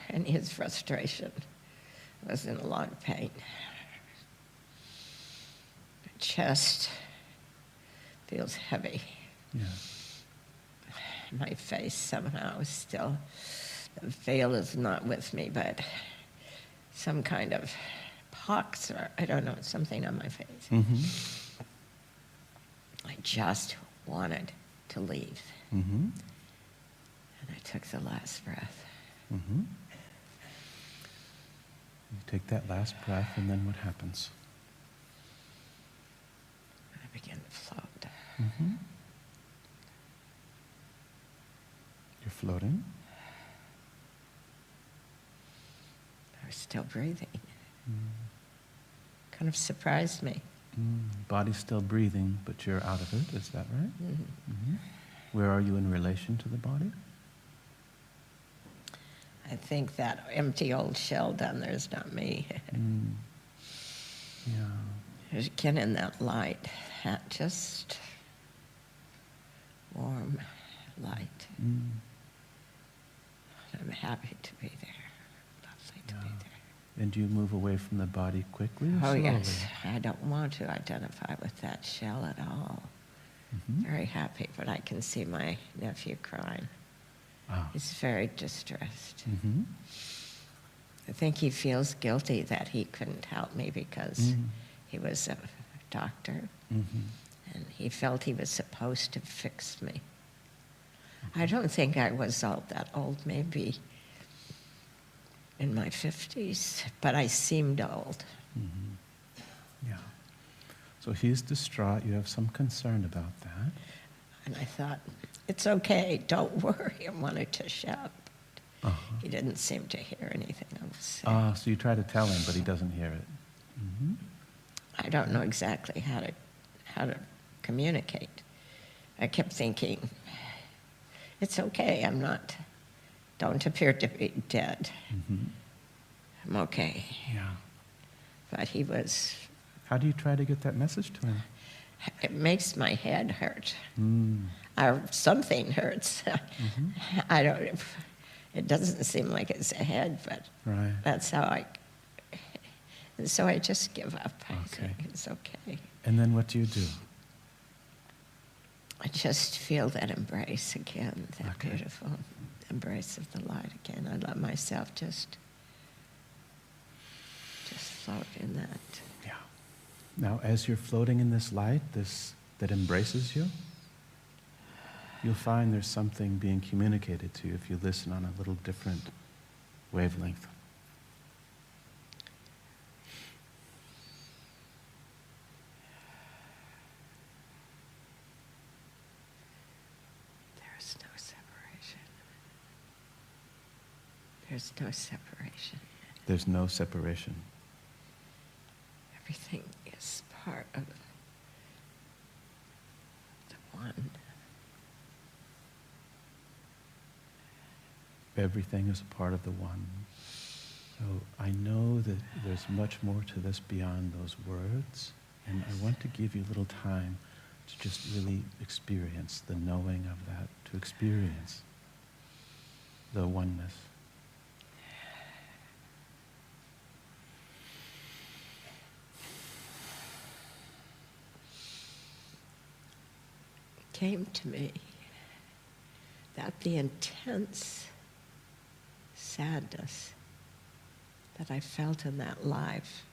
and his frustration. I was in a lot of pain. My chest feels heavy. My face somehow is still, the veil is not with me, but some kind of pox or I don't know, something on my face. I just wanted to leave. And I took the last breath. You take that last breath, and then what happens? I began to float. You're floating. I was still breathing. Kind of surprised me. Body's still breathing, but you're out of it, is that right? Where are you in relation to the body? I think that empty old shell down there is not me. Again in that light, that just warm light. I'm happy to be there. Lovely to be there. And do you move away from the body quickly or Oh, slowly? yes. I don't want to identify with that shell at all. Very happy, but I can see my nephew crying. He's very distressed. I think he feels guilty that he couldn't help me because he was a doctor, and he felt he was supposed to fix me. I don't think I was all that old, maybe in my 50s, but I seemed old. Yeah. So he's distraught. You have some concern about that. And I thought, it's okay, don't worry. I wanted to shout. He didn't seem to hear anything I was saying. So you try to tell him, but he doesn't hear it. I don't know exactly how to communicate. I kept thinking, it's okay, don't appear to be dead. I'm okay. Yeah. But he was... How do you try to get that message to him? It makes my head hurt. Or something hurts. I don't... It doesn't seem like it's a head, but that's how and so I just give up. I think it's okay. And then what do you do? I just feel that embrace again, that beautiful embrace of the light again. I let myself just float in that. Yeah. Now, as you're floating in this light, that embraces you, you'll find there's something being communicated to you if you listen on a little different wavelength. There's no separation. There's no separation. There's no separation. Everything is part of the one. Everything is a part of the one. So I know that there's much more to this beyond those words, and I want to give you a little time to just really experience the knowing of that, to experience the oneness. It came to me that the intense sadness that I felt in that life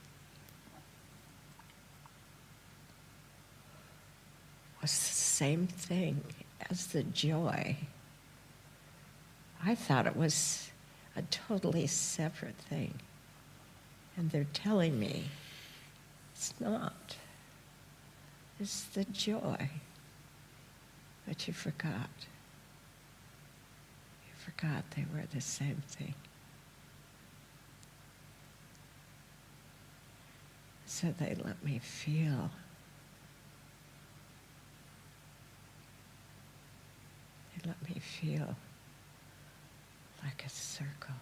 was the same thing as the joy. I thought it was a totally separate thing. And they're telling me it's not. It's the joy. But you forgot. Forgot they were the same thing. So they let me feel. They let me feel like a circle.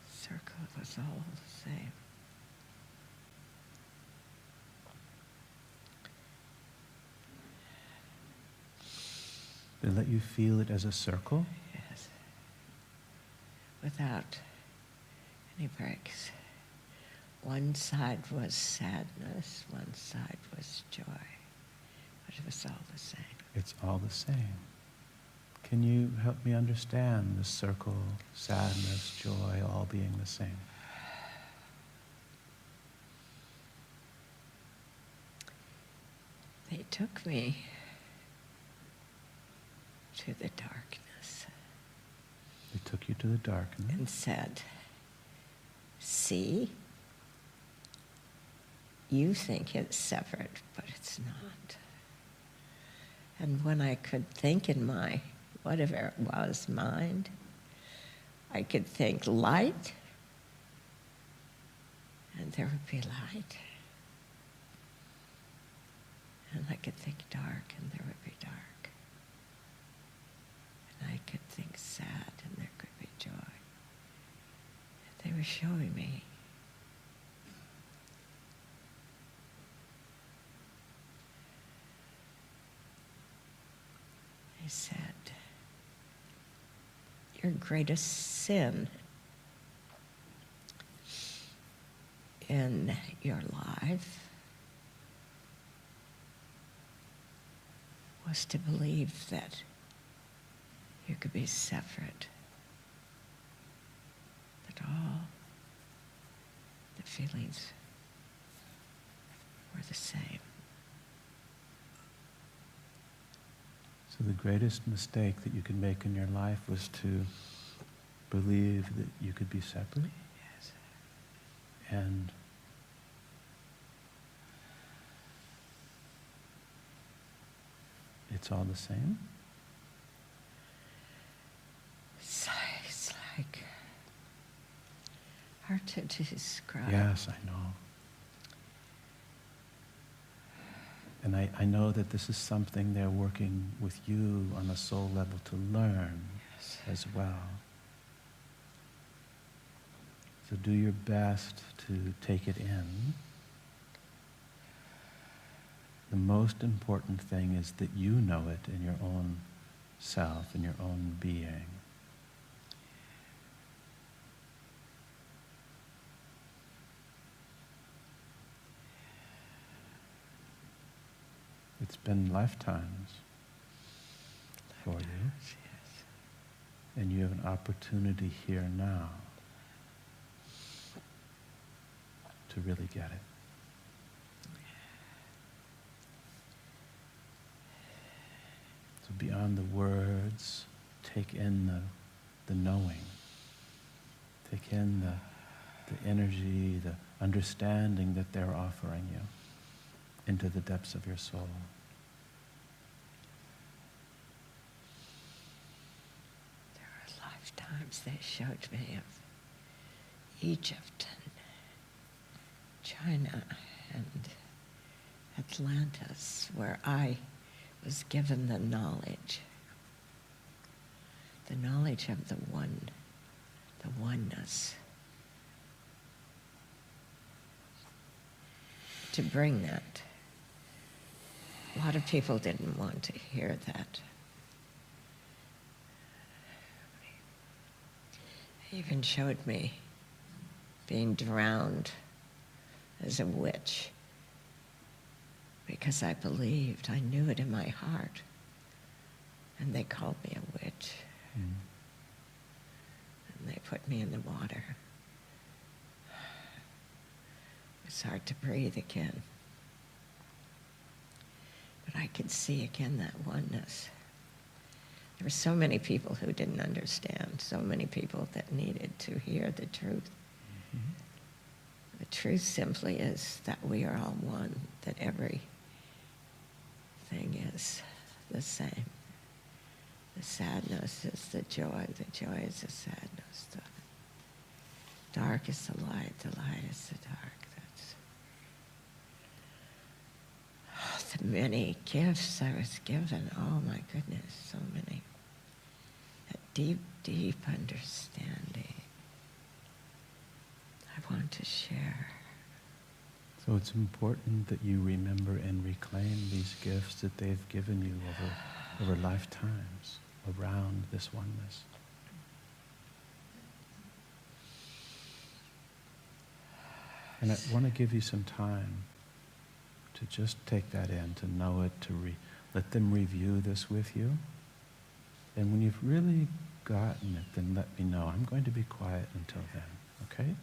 Circle was all the same. They let you feel it as a circle? Yes. Without any breaks. One side was sadness, one side was joy. But it was all the same. It's all the same. Can you help me understand the circle, sadness, joy, all being the same? They took me to the darkness. They took you to the darkness. And said, see, you think it's separate, but it's not. And when I could think in my, whatever it was, mind, I could think light, and there would be light. And I could think dark, and there would be dark. And I could think sad, and there could be joy. And they were showing me. They said, your greatest sin in your life was to believe that you could be separate but all the feelings were the same. So the greatest mistake that you could make in your life was to believe that you could be separate. Yes. And it's all the same? It's like hard to describe. Yes, I know. And I know that this is something they're working with you on a soul level to learn as well. So do your best to take it in. The most important thing is that you know it in your own self, in your own being. It's been lifetimes for you. Yes. And you have an opportunity here now to really get it. So beyond the words, take in the knowing. Take in the energy, the understanding that they're offering you into the depths of your soul. There were lifetimes they showed me of Egypt and China and Atlantis, where I was given the knowledge of the one, the oneness. To bring that. A lot of people didn't want to hear that. They even showed me being drowned as a witch because I believed, I knew it in my heart. And they called me a witch. Mm. And they put me in the water. It's hard to breathe again. But I could see again that oneness. There were so many people who didn't understand, so many people that needed to hear the truth. Mm-hmm. The truth simply is that we are all one, that everything is the same. The sadness is the joy is the sadness. The dark is the light is the dark. The many gifts I was given, oh my goodness, so many. That deep, deep understanding I want to share. So it's important that you remember and reclaim these gifts that they've given you over lifetimes around this oneness. And I want to give you some time to just take that in, to know it, to let them review this with you. And when you've really gotten it, then let me know. I'm going to be quiet until then, okay?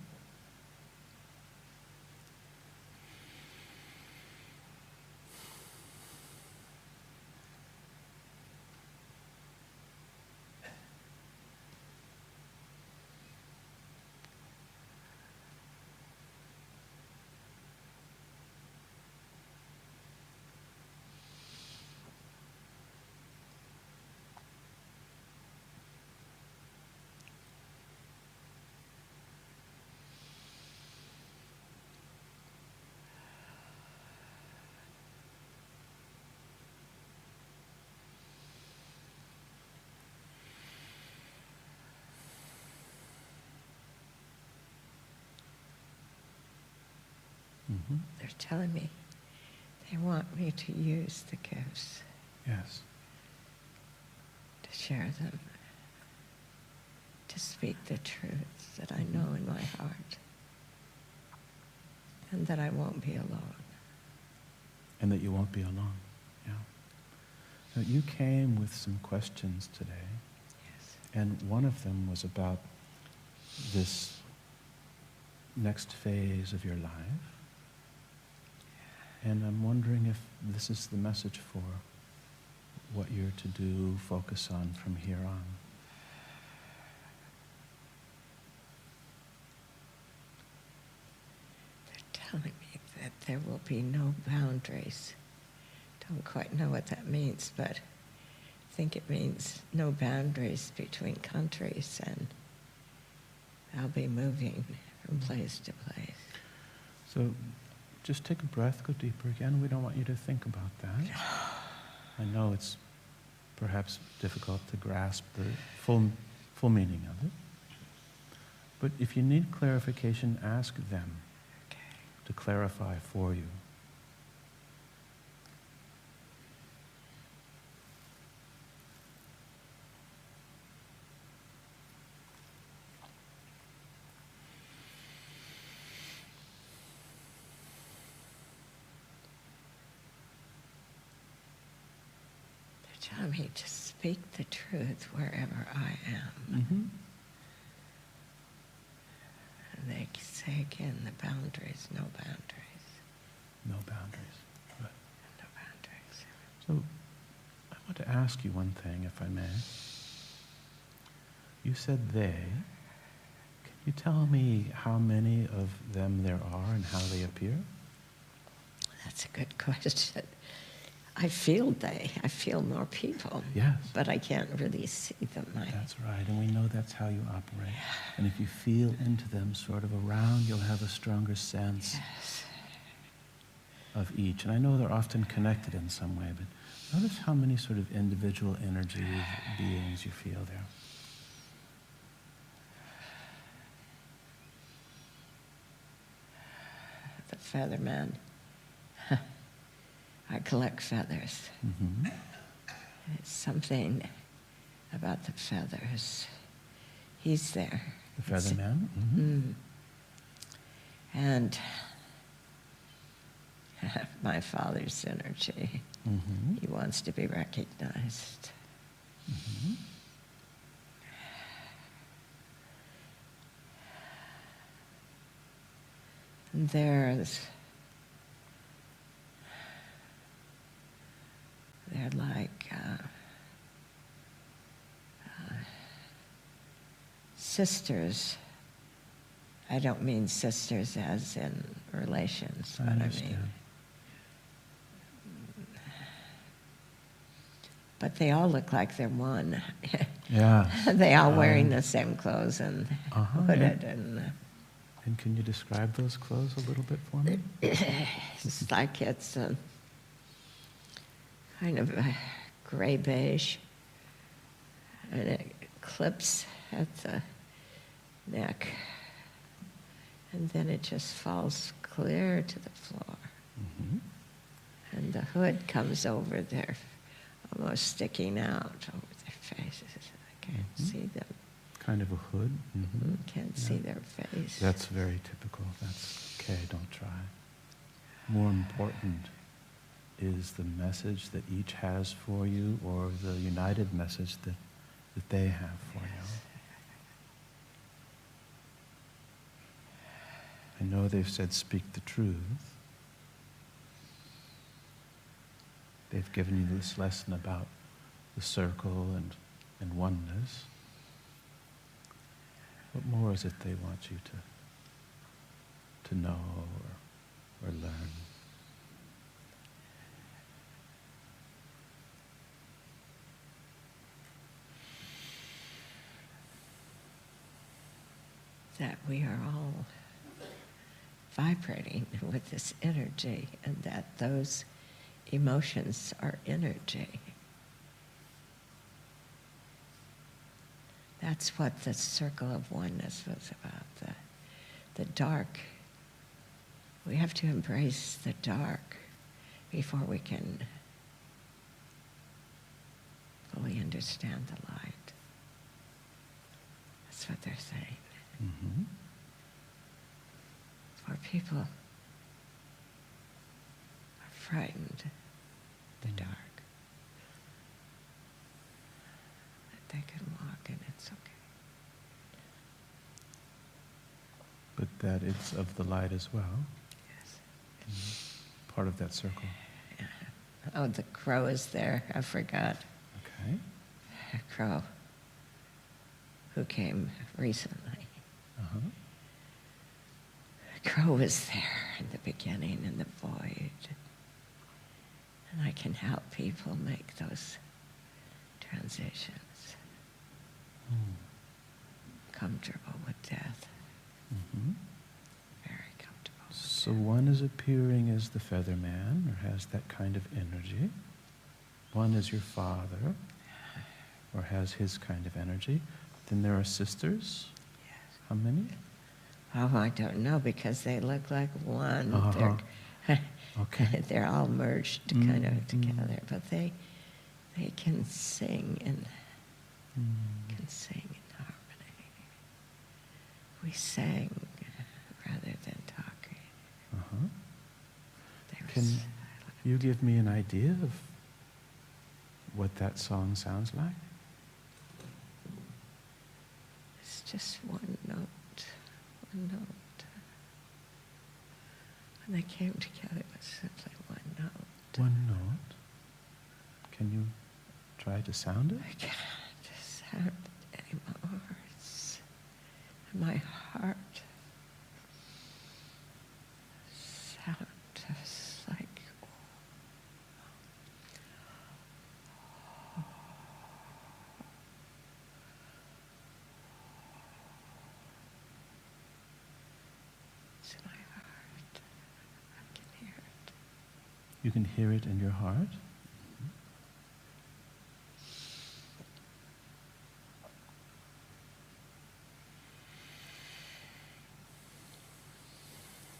Mm-hmm. They're telling me they want me to use the gifts. Yes. To share them. To speak the truth that I know in my heart. And that I won't be alone. And that you won't be alone. Yeah. Now, you came with some questions today. Yes. And one of them was about this next phase of your life. And I'm wondering if this is the message for what you're to do, focus on from here on. They're telling me that there will be no boundaries. Don't quite know what that means, but I think it means no boundaries between countries, and I'll be moving from place to place. So just take a breath, go deeper again. We don't want you to think about that. I know it's perhaps difficult to grasp the full meaning of it. But if you need clarification, ask them to clarify for you. Tell me to speak the truth wherever I am. Mm-hmm. And they say again, the boundaries, no boundaries. No boundaries. Good. No boundaries. So I want to ask you one thing, if I may. You said they. Can you tell me how many of them there are and how they appear? That's a good question. I feel they. I feel more people. Yes. But I can't really see them. That's right, and we know that's how you operate. And if you feel into them sort of around, you'll have a stronger sense of each. And I know they're often connected in some way, but notice how many sort of individual energies, beings you feel there. The feather man. I collect feathers. Mm-hmm. It's something about the feathers. He's there. The feather man? Mm-hmm. And my father's energy. Mm-hmm. He wants to be recognized. Mm-hmm. And they're like sisters. I don't mean sisters as in relations, but I mean. But they all look like they're one. Yeah. They all wearing the same clothes and hooded And can you describe those clothes a little bit for me? It's like it's a kind of a gray beige, and it clips at the neck, and then it just falls clear to the floor. Mm-hmm. And the hood comes over there, almost sticking out over their faces. I can't see them. Kind of a hood? Mm-hmm. Can't see their face. That's very typical. That's okay, don't try. More important is the message that each has for you, or the united message that they have for you. I know they've said speak the truth. They've given you this lesson about the circle and oneness. What more is it they want you to know or learn? That we are all vibrating with this energy, and that those emotions are energy. That's what the circle of oneness was about, the dark. We have to embrace the dark before we can fully understand the light. That's what they're saying. Mm-hmm. For people are frightened of the dark. That they can walk and it's okay. But that it's of the light as well. Yes. Part of that circle. Oh, the crow is there. I forgot. Okay. A crow who came recently. Uh-huh. A crow was there in the beginning, in the void. And I can help people make those transitions. Comfortable with death. Mm-hmm. Very comfortable with So death. one is appearing as the feather man, or has that kind of energy. One is your father, or has his kind of energy. Then there are sisters. Yes. How many? Oh, I don't know, because they look like one. Uh-huh. Okay. They're all merged kind of together, but they can sing and can sing in harmony. We sang rather than talking. Uh-huh. They were Can silent. you give me an idea of what that song sounds like? It's just one note, one note. When they came together, it was simply one note. One note. Can you try to sound it? I can't sound it anymore. It's in my heart. Sound is like it's in my heart. I can hear it. You can hear it in your heart.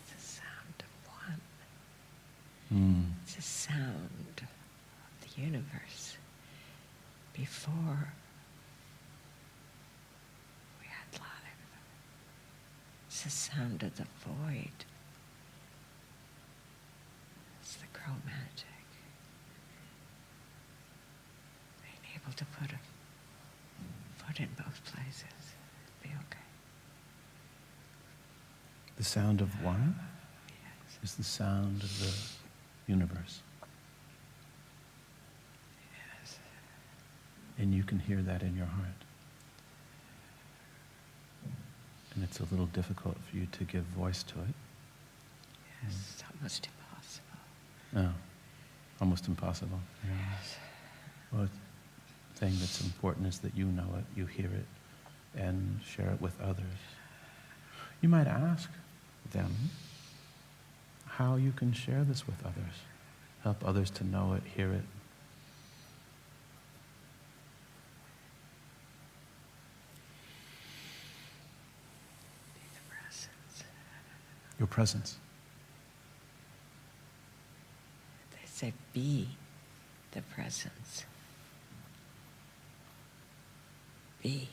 It's a sound of one. Mm. It's a sound of the universe before we had life. It's the sound of the void. It's the crow magic. Being able to put a foot in both places. Be okay. The sound of one Yes. is the sound of the universe. Yes. And you can hear that in your heart. And it's a little difficult for you to give voice to it. Yes. It's almost impossible. No, almost impossible. Yeah. Yes. Well, the thing that's important is that you know it, you hear it, and share it with others. You might ask them how you can share this with others. Help others to know it, hear it. Be the presence. Your presence. They say be the presence. Be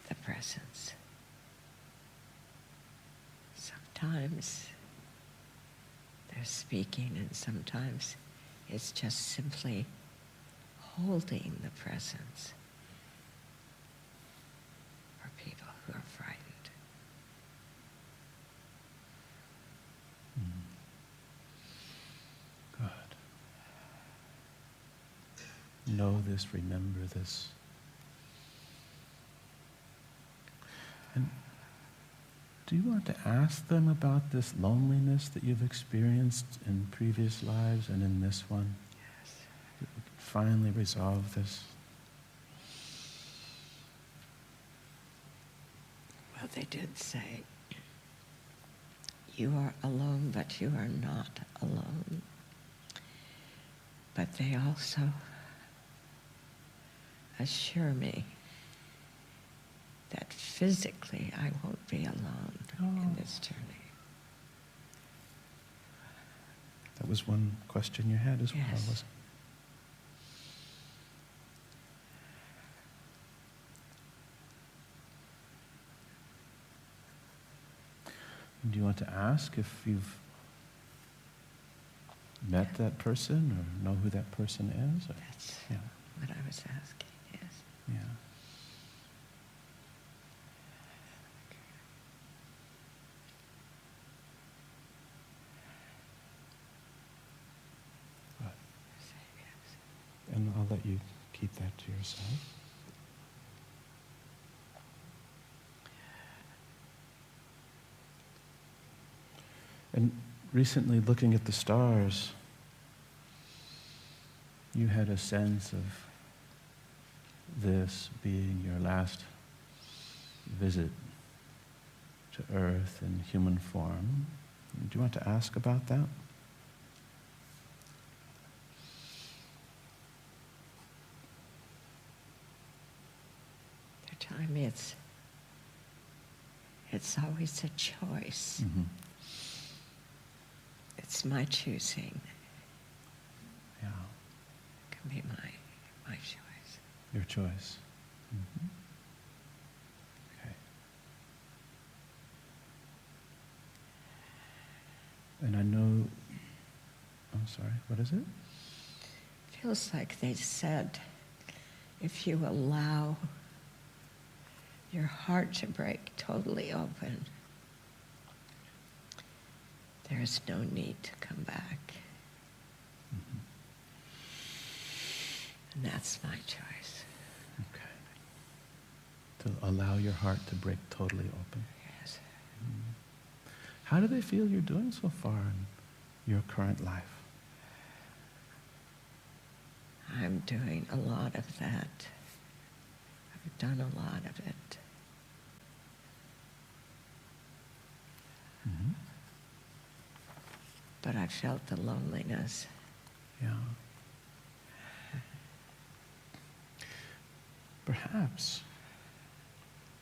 the presence. Sometimes they're speaking, and sometimes it's just simply holding the presence for people who are frightened. Good. Know this, remember this. And do you want to ask them about this loneliness that you've experienced in previous lives and in this one? Yes. That we can finally resolve this? Well, they did say, you are alone, but you are not alone. But they also assure me that physically I won't be alone in this journey. That was one question you had as well, Yes. wasn't it? Do you want to ask if you've met that person or know who that person is? Or? That's Yeah. what I was asking, yes. Yeah. and I'll let you keep that to yourself. And recently, looking at the stars, you had a sense of this being your last visit to Earth in human form. Do you want to ask about that? They're telling me it's always a choice. Mm-hmm. It's my choosing. Yeah. It can be my choice. Your choice. Mm-hmm. Okay. And I know, I'm sorry, what is it? Feels like they said, if you allow your heart to break totally open, there is no need to come back. Mm-hmm. And that's my choice. Okay. To allow your heart to break totally open. Yes. Mm-hmm. How do they feel you're doing so far in your current life? I'm doing a lot of that. I've done a lot of it. Mm-hmm. But I felt the loneliness. Yeah. Perhaps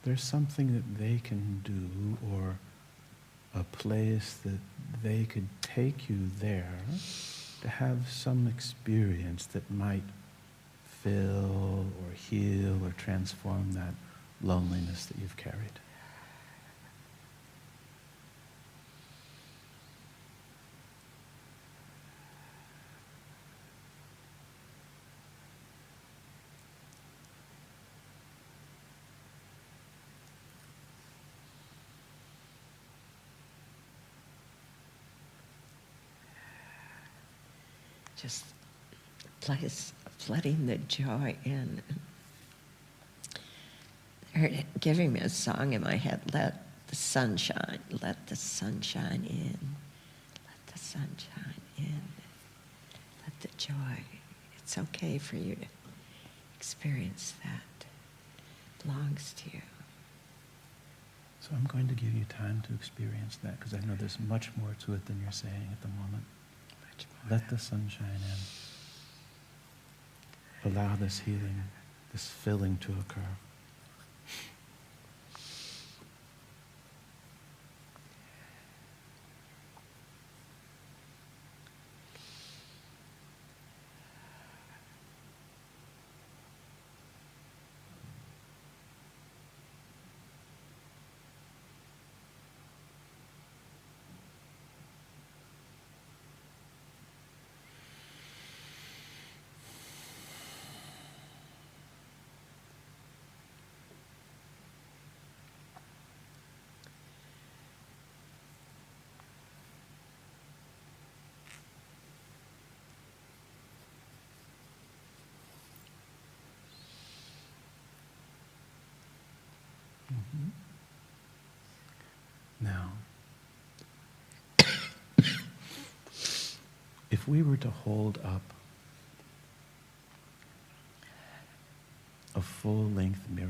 there's something that they can do, or a place that they could take you there to have some experience that might fill or heal or transform that loneliness that you've carried. Just letting the joy in. They're giving me a song in my head, let the sunshine in, let the sunshine in, let the joy. It's okay for you to experience that. It belongs to you. So I'm going to give you time to experience that, because I know there's much more to it than you're saying at the moment. Let the sunshine in. Allow this healing, this filling to occur. Mm-hmm. Now, if we were to hold up a full-length mirror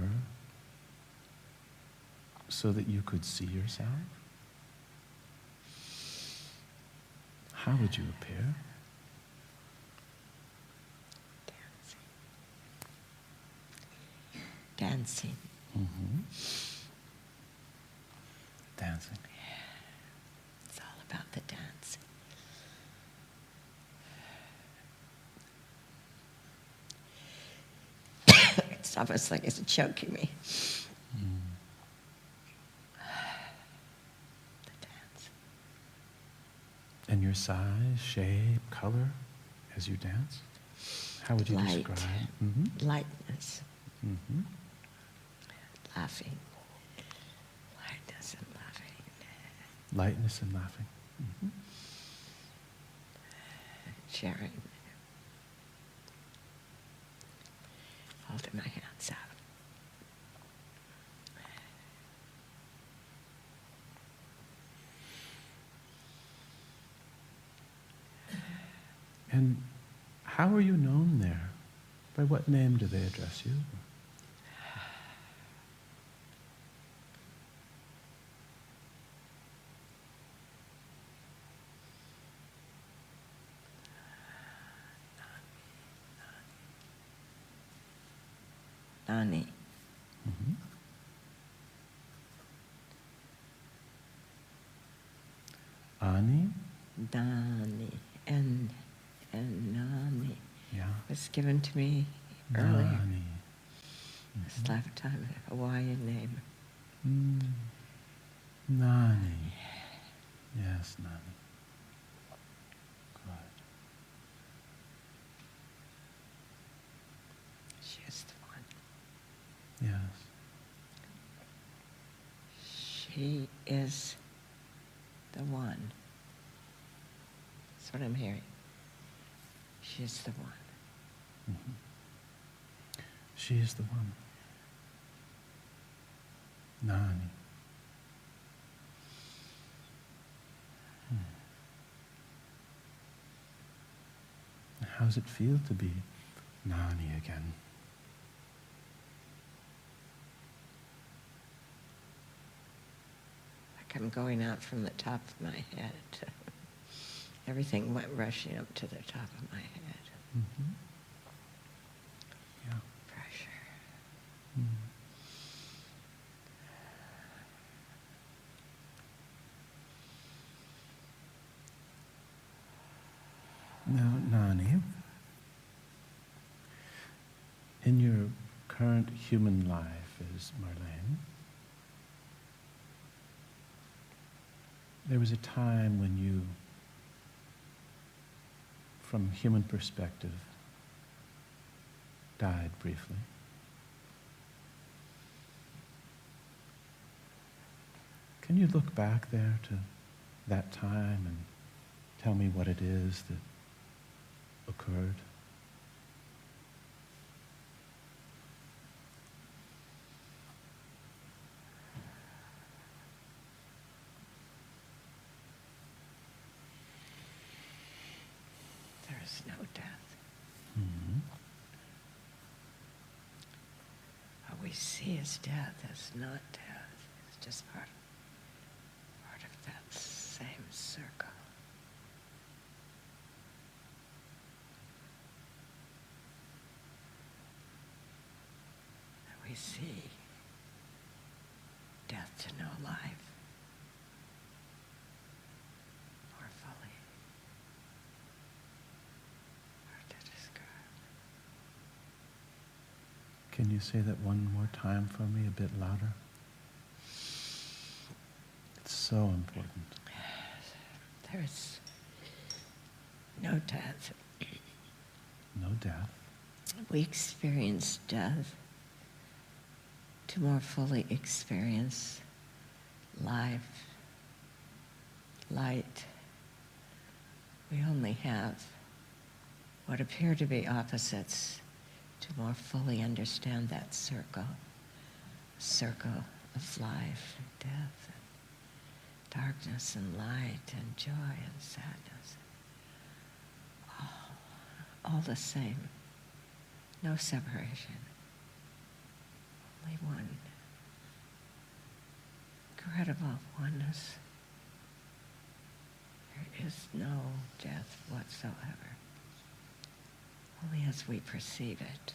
so that you could see yourself, how would you appear? Dancing. Mm-hmm. Dancing. It's all about the dancing. It's almost like it's choking me. Mm. The dance. And your size, shape, color as you dance? How would you Light. describe? Mm-hmm. Lightness. Mm-hmm. Laughing. Lightness and laughing. Lightness and laughing. Mm-hmm. Sharing. holding my hands out. And how are you known there? By what name do they address you? Nani. Mm-hmm. Ani? Nani. And Nani Yeah. was given to me earlier. Nani. This lifetime, a Hawaiian name. Nani. Yes, Nani. Good. She is the one. Yes. She is the one. That's what I'm hearing. She is the one. Mm-hmm. She is the one. Nani. How does it feel to be Nani again? Like I'm going out from the top of my head. Everything went rushing up to the top of my head. Mm-hmm. Yeah. Pressure. Now, Nani, in your current human life as Marlene, there was a time when you, from a human perspective, died briefly. Can you look back there to that time and tell me what it is that occurred? There is no death. Mm-hmm. What we see as death is not death. It's just part of that same circle. That we see death to know life more fully. Hard to describe. Can you say that one more time for me, a bit louder? It's so important. There is no death. No death. We experience death to more fully experience life, light. We only have what appear to be opposites to more fully understand that circle of life and death, and darkness and light and joy and sadness. All the same. No separation. Only one. Incredible oneness. There is no death whatsoever. Only as we perceive it.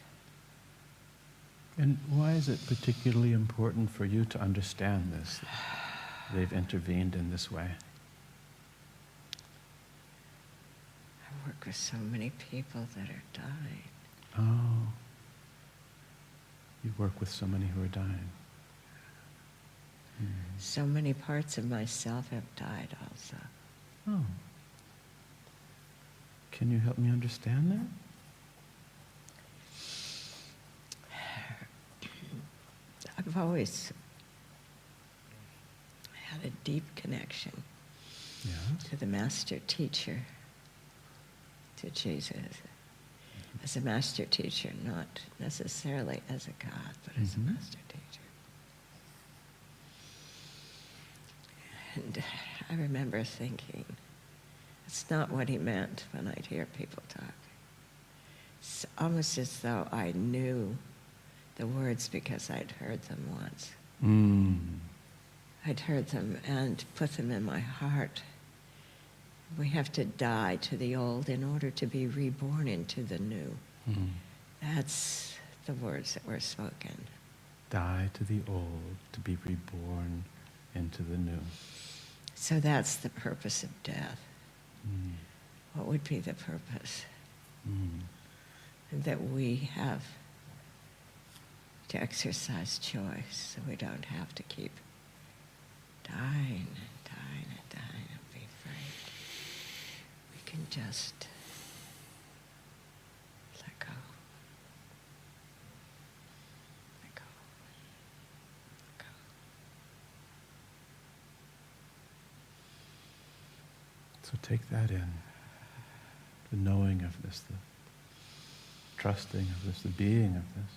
And why is it particularly important for you to understand this? They've intervened in this way. I work with so many people that are dying. Oh. You work with so many who are dying. So many parts of myself have died also. Oh. Can you help me understand that? I've always had a deep connection Yes. to the master teacher, to Jesus. as a master teacher, not necessarily as a God, but as a master teacher. And I remember thinking, it's not what he meant when I'd hear people talk. It's almost as though I knew the words because I'd heard them once. I'd heard them and put them in my heart. We have to die to the old in order to be reborn into the new. That's the words that were spoken. Die to the old to be reborn into the new. So that's the purpose of death. What would be the purpose? That we have to exercise choice so we don't have to keep dying and dying and dying and be afraid. We can just let go. Let go. Let go. So take that in, the knowing of this, the trusting of this, the being of this,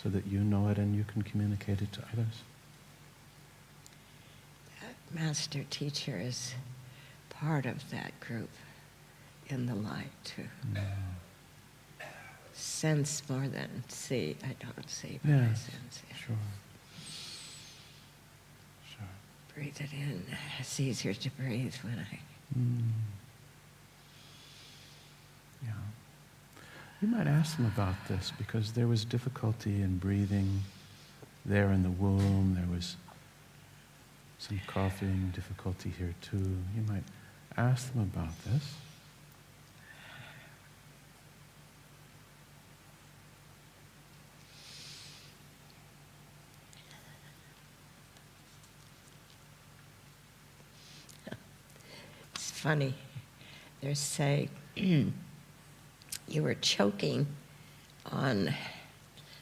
so that you know it and you can communicate it to others. That master teacher is part of that group in the light too. Sense more than see. I don't see, but I sense it. Sure. Breathe it in. It's easier to breathe when I... Yeah. You might ask them about this, because there was difficulty in breathing there in the womb. There was some coughing difficulty here too. You might ask them about this. It's funny. They say you were choking on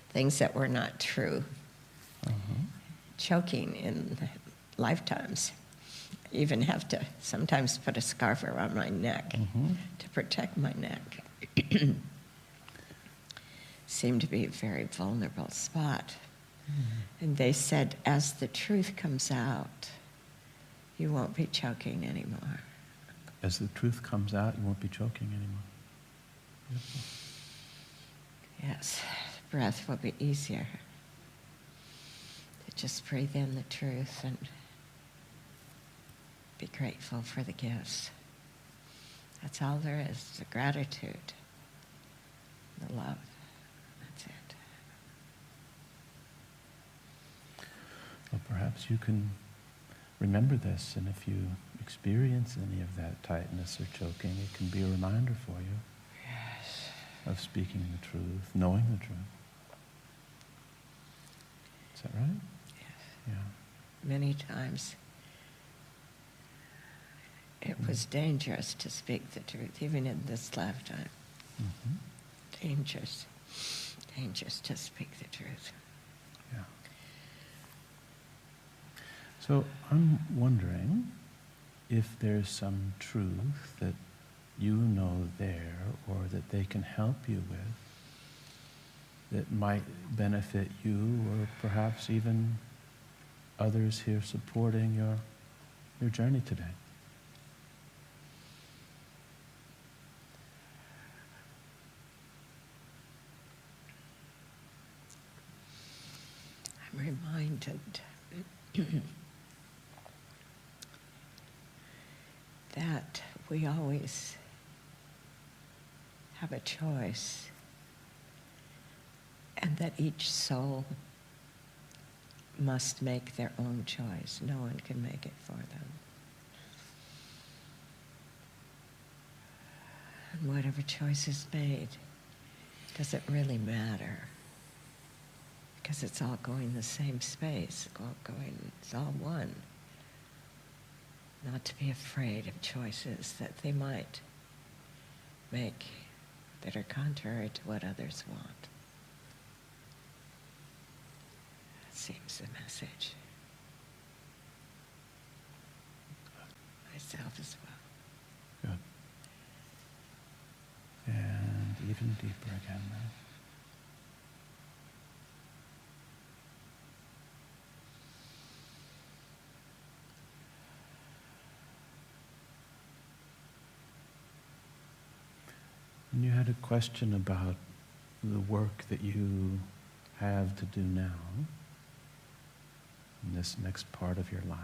things that were not true. Choking in lifetimes. I even have to sometimes put a scarf around my neck to protect my neck. Seemed to be a very vulnerable spot. And they said, as the truth comes out, you won't be choking anymore. As the truth comes out, you won't be choking anymore. Beautiful. Yes, the breath will be easier. To just breathe in the truth and be grateful for the gifts. That's all there is, the gratitude, the love. That's it. Well, perhaps you can remember this, and if you experience any of that tightness or choking, it can be a reminder for you of speaking the truth, knowing the truth. Is that right? Yes. Yeah. Many times it was dangerous to speak the truth, even in this lifetime. Dangerous to speak the truth. Yeah. So I'm wondering if there's some truth that you know there, or that they can help you with, that might benefit you, or perhaps even others here supporting your journey today. I'm reminded that we always have a choice, and that each soul must make their own choice. No one can make it for them. And whatever choice is made, does it really matter? Because it's all going the same space, it's all one. Not to be afraid of choices that they might make that are contrary to what others want. That seems the message. Myself as well. Good. And And deeper again now. And you had a question about the work that you have to do now in this next part of your life,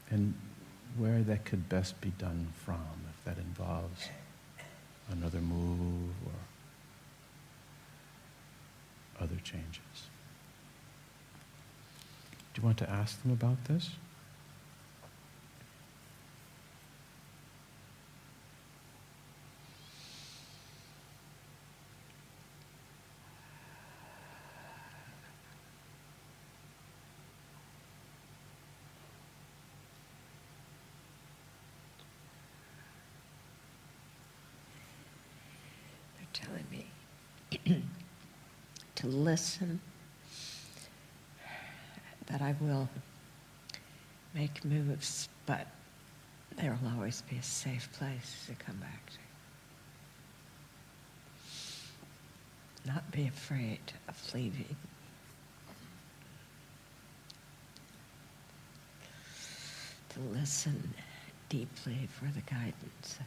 and where that could best be done from, if that involves another move or other changes. Do you want to ask them about this? Telling me to listen, that I will make moves, but there will always be a safe place to come back to. Not be afraid of leaving. To listen deeply for the guidance.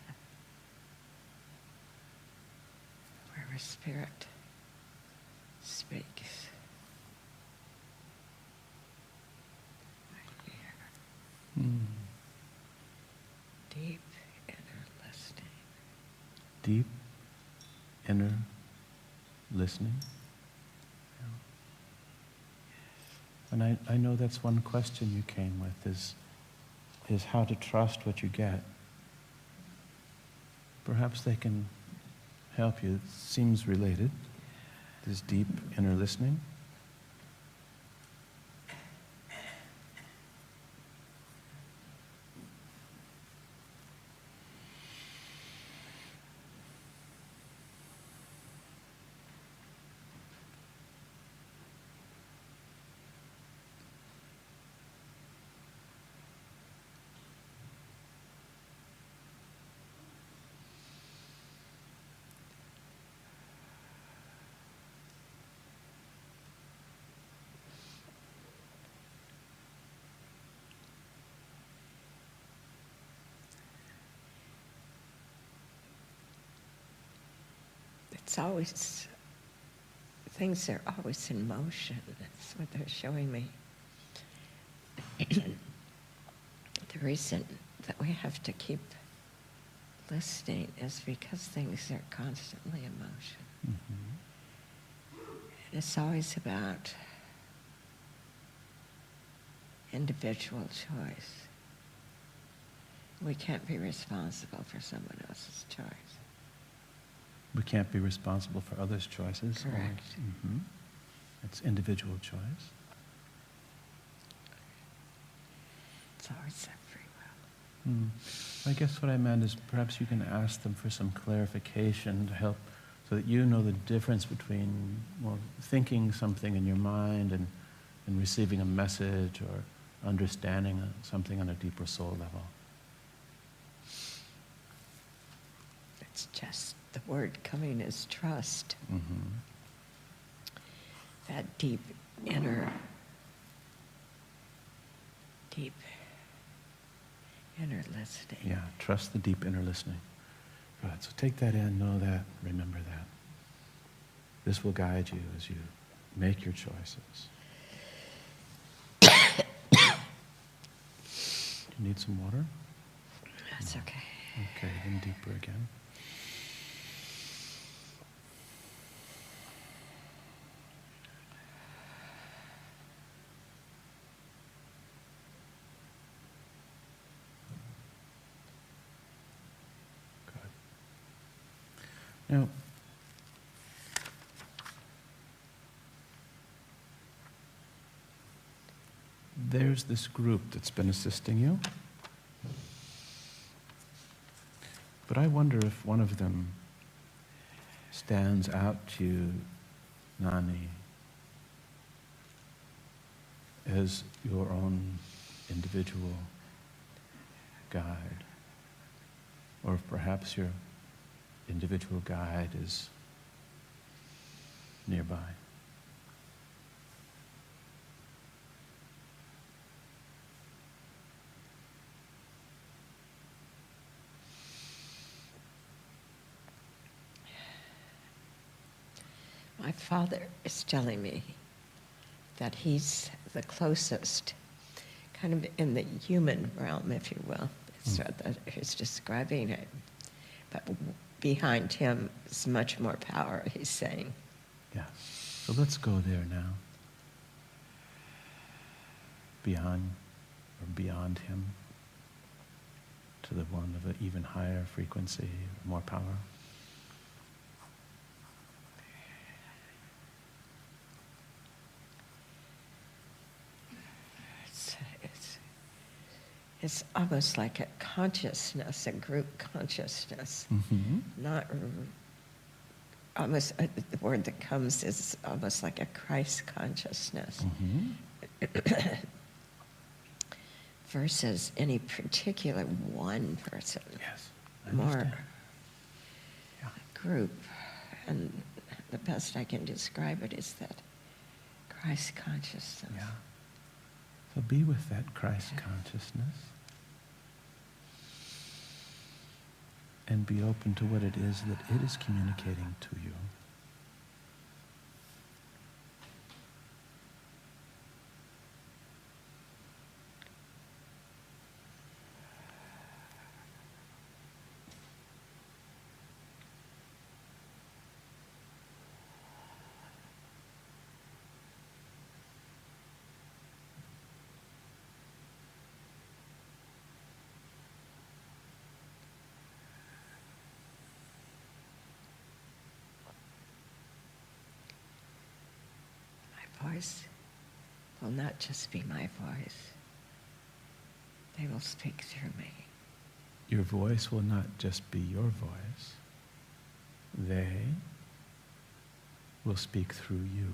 Wherever Spirit speaks. I hear. Deep inner listening. Deep inner listening? Yeah. And I know that's one question you came with, is how to trust what you get. Perhaps they can help you. It seems related, this deep inner listening. It's always, things are always in motion. That's what they're showing me. The reason that we have to keep listening is because things are constantly in motion. Mm-hmm. And it's always about individual choice. We can't be responsible for someone else's choice. We can't be responsible for others' choices. Correct. Mm-hmm. It's individual choice. It's always that free will. I guess what I meant is perhaps you can ask them for some clarification to help so that you know the difference between thinking something in your mind and receiving a message or understanding something on a deeper soul level. It's just the word coming is trust. Mm-hmm. That deep inner listening. Yeah, trust the deep inner listening. Good. So take that in, know that, remember that. This will guide you as you make your choices. Do you need some water? That's okay. Okay, then deeper again. Now, there's this group that's been assisting you, but I wonder if one of them stands out to you, Nani, as your own individual guide, or if perhaps you're individual guide is nearby. My father is telling me that he's the closest, kind of in the human realm, if you will. So that he's describing it. But behind him is much more power, he's saying. Yeah. So let's go there now. Beyond him, to the one of an even higher frequency, more power. It's almost like a consciousness, a group consciousness. Not almost, the word that comes is almost like a Christ consciousness. Versus any particular one person. Yes. More group. And the best I can describe it is that Christ consciousness. Yeah. So be with that Christ consciousness and be open to what it is that it is communicating to you. Voice will not just be my voice. They will speak through me. Your voice will not just be your voice. They will speak through you.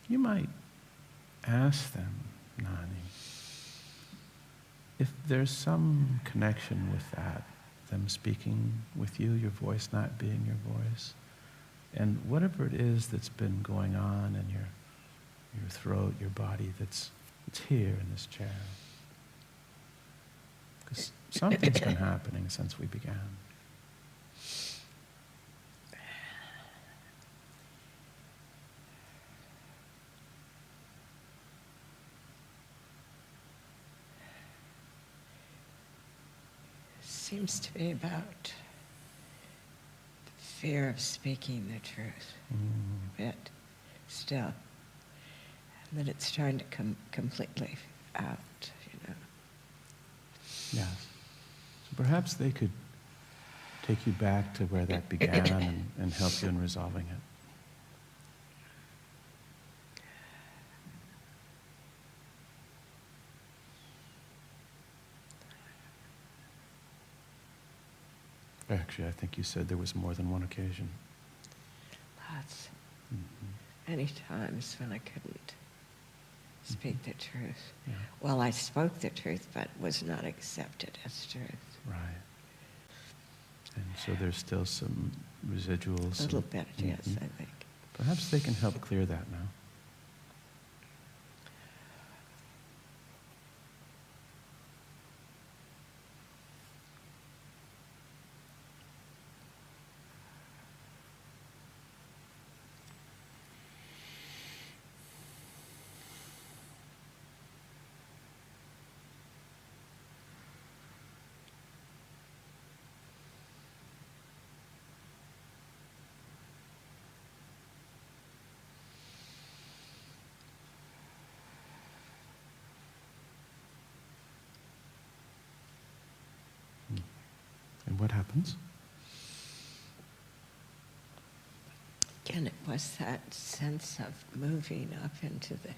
You might ask them, Nani, if there's some connection with that, them speaking with you, your voice not being your voice. And whatever it is that's been going on in your throat, your body, it's here in this chair. Because something's been happening since we began. Seems to be about fear of speaking the truth, a bit still. And then it's trying to come completely out, Yes. So perhaps they could take you back to where that began and help you in resolving it. Actually, I think you said there was more than one occasion. Lots. Many times when I couldn't speak the truth. Yeah. Well, I spoke the truth, but was not accepted as truth. Right. And so there's still some residuals. A little bit, yes, I think. Perhaps they can help clear that now. And what happens? Again, it was that sense of moving up into the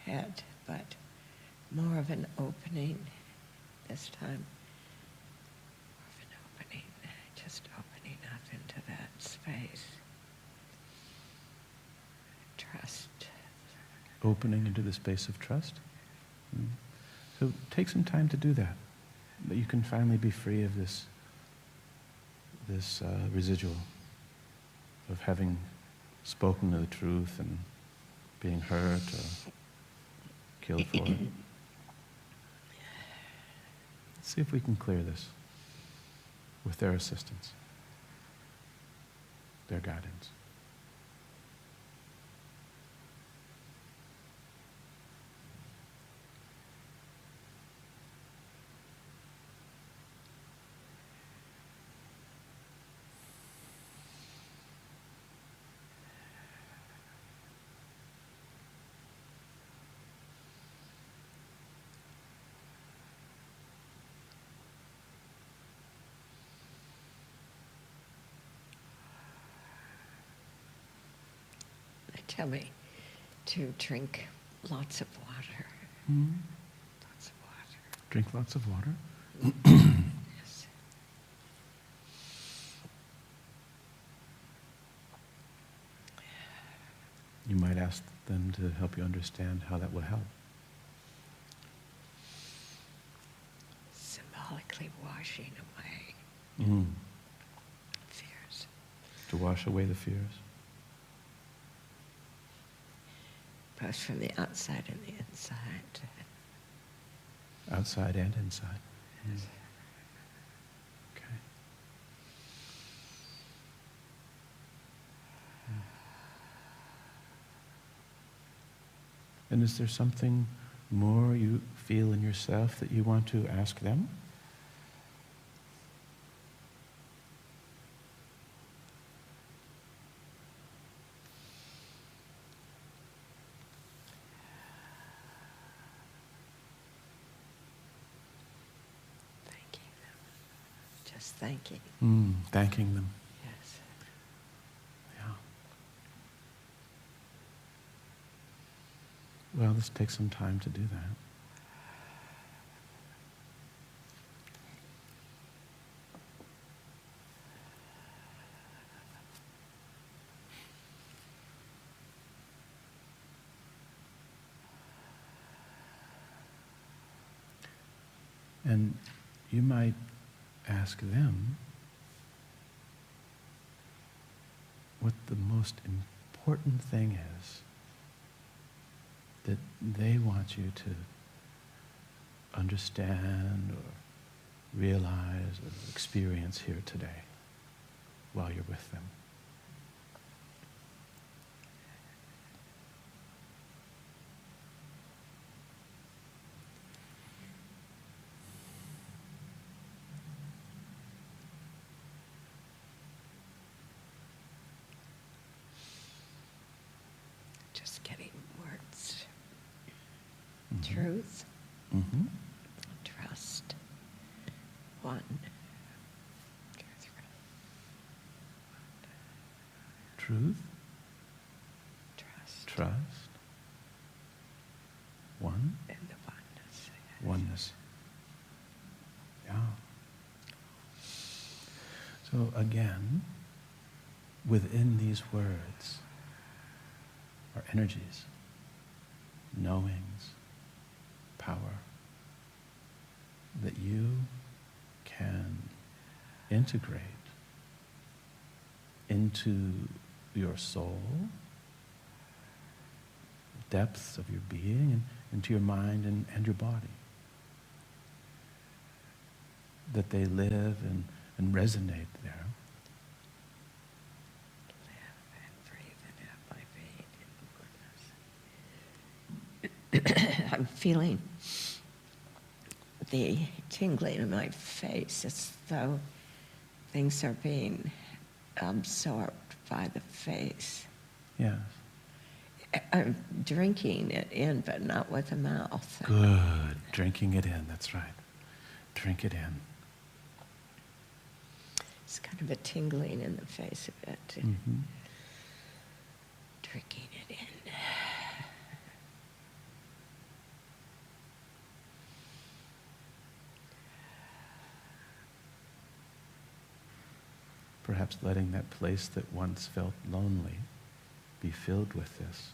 head, but more of an opening this time. More of an opening, just opening up into that space. Trust. Opening into the space of trust? So take some time to do that. that you can finally be free of this residual of having spoken the truth and being hurt or killed for it. Let's see if we can clear this with their assistance, their guidance. Tell me to drink lots of water. Mm-hmm. Lots of water. Drink lots of water. Yes. You might ask them to help you understand how that would help. Symbolically washing away fears. To wash away the fears. Both from the outside and the inside. Outside and inside. Yes. Okay. And is there something more you feel in yourself that you want to ask them? Thanking. Thanking them. Yes. Yeah. Well, this takes some time to do that. And you might ask them what the most important thing is that they want you to understand or realize or experience here today while you're with them. Truth, Mm-hmm. trust, one. Truth, Trust, trust, one, and the oneness. oneness. Yeah. So again, within these words are energies, knowings, power that you can integrate into your soul, depths of your being, and into your mind and your body. That they live and resonate there. Live and breathe and have my being in goodness. I'm feeling the tingling in my face as though things are being absorbed by the face. Yes. I'm drinking it in, but not with the mouth. Good. Drinking it in, that's right. Drink it in. It's kind of a tingling in the face of it. Mm-hmm. Drinking it in. Perhaps letting that place that once felt lonely be filled with this.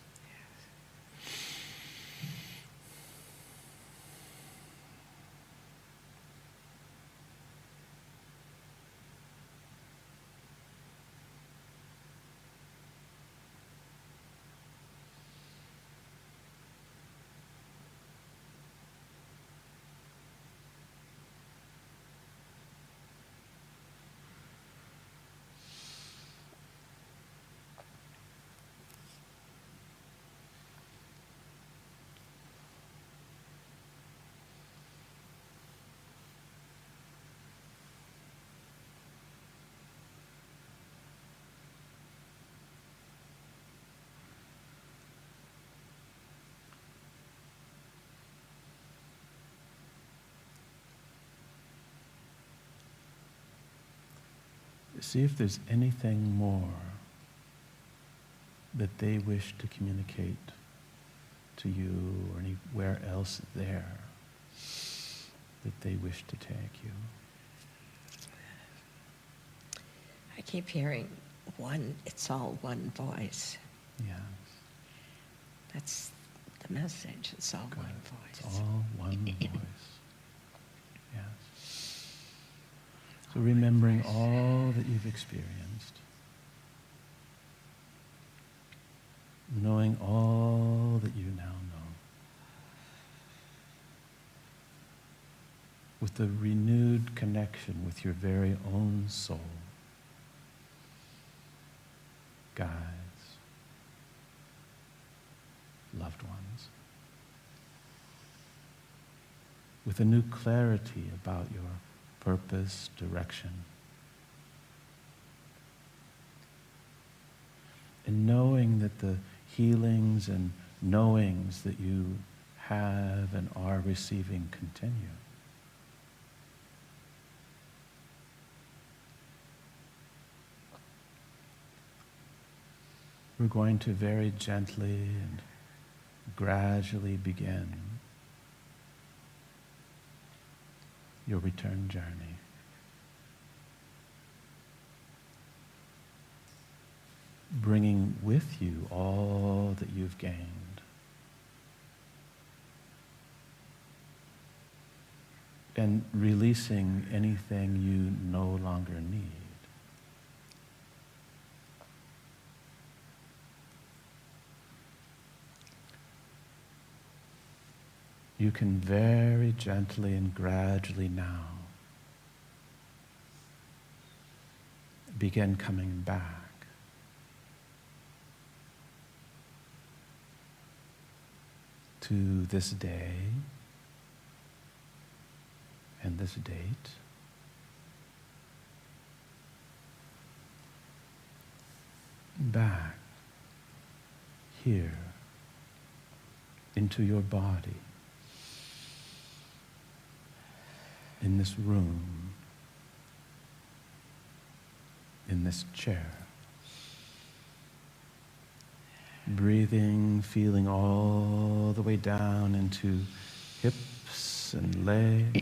see if there's anything more that they wish to communicate to you or anywhere else there that they wish to take you. I keep hearing it's all one voice. Yes. That's the message. It's all Good. one voice. It's all one voice. Yes. So remembering all that you've experienced, knowing all that you now know, with the renewed connection with your very own soul, guides, loved ones, with a new clarity about your purpose, direction, and knowing that the healings and knowings that you have and are receiving continue. We're going to very gently and gradually begin your return journey. Bringing with you all that you've gained. And releasing anything you no longer need. You can very gently and gradually now begin coming back to this day and this date. Back here into your body. In this room, in this chair. Breathing, feeling all the way down into hips and legs,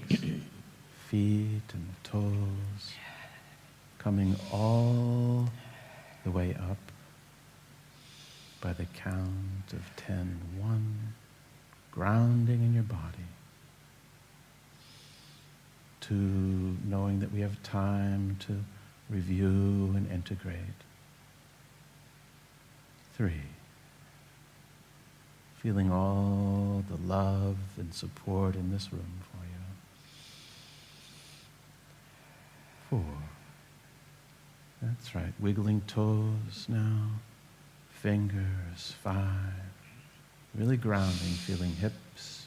feet and toes, coming all the way up by the count of 10, 1, grounding in your body. 2, knowing that we have time to review and integrate. 3, feeling all the love and support in this room for you. 4, that's right, wiggling toes now, fingers. 5, really grounding, feeling hips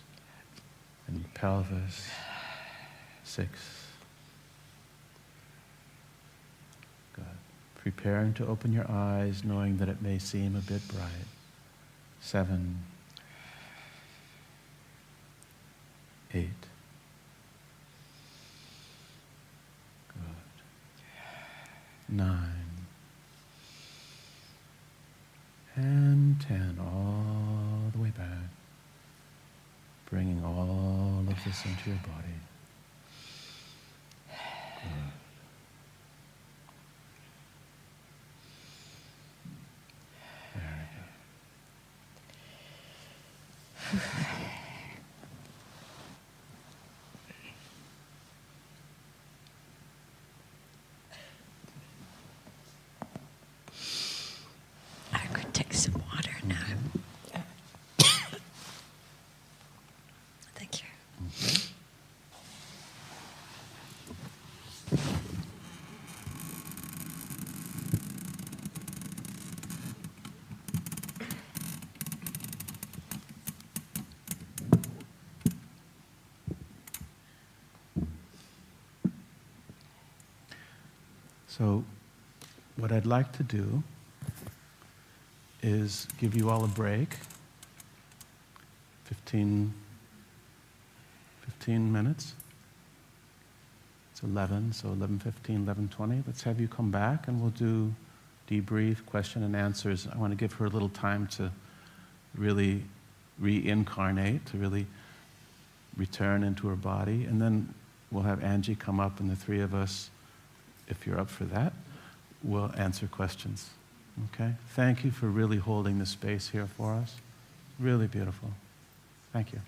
and pelvis. 6. Good. Preparing to open your eyes, knowing that it may seem a bit bright. 7. 8. Good. 9. And 10, all the way back. Bringing all of this into your body. Good. Very good. I could take some water now. Thank you. Okay. So, what I'd like to do is give you all a break, 15 minutes. It's 11, so 11:15, 11:20. Let's have you come back and we'll do debrief, question and answers. I want to give her a little time to really reincarnate, to really return into her body. And then we'll have Angie come up, and the three of us, if you're up for that, will answer questions. Okay? Thank you for really holding the space here for us. Really beautiful. Thank you.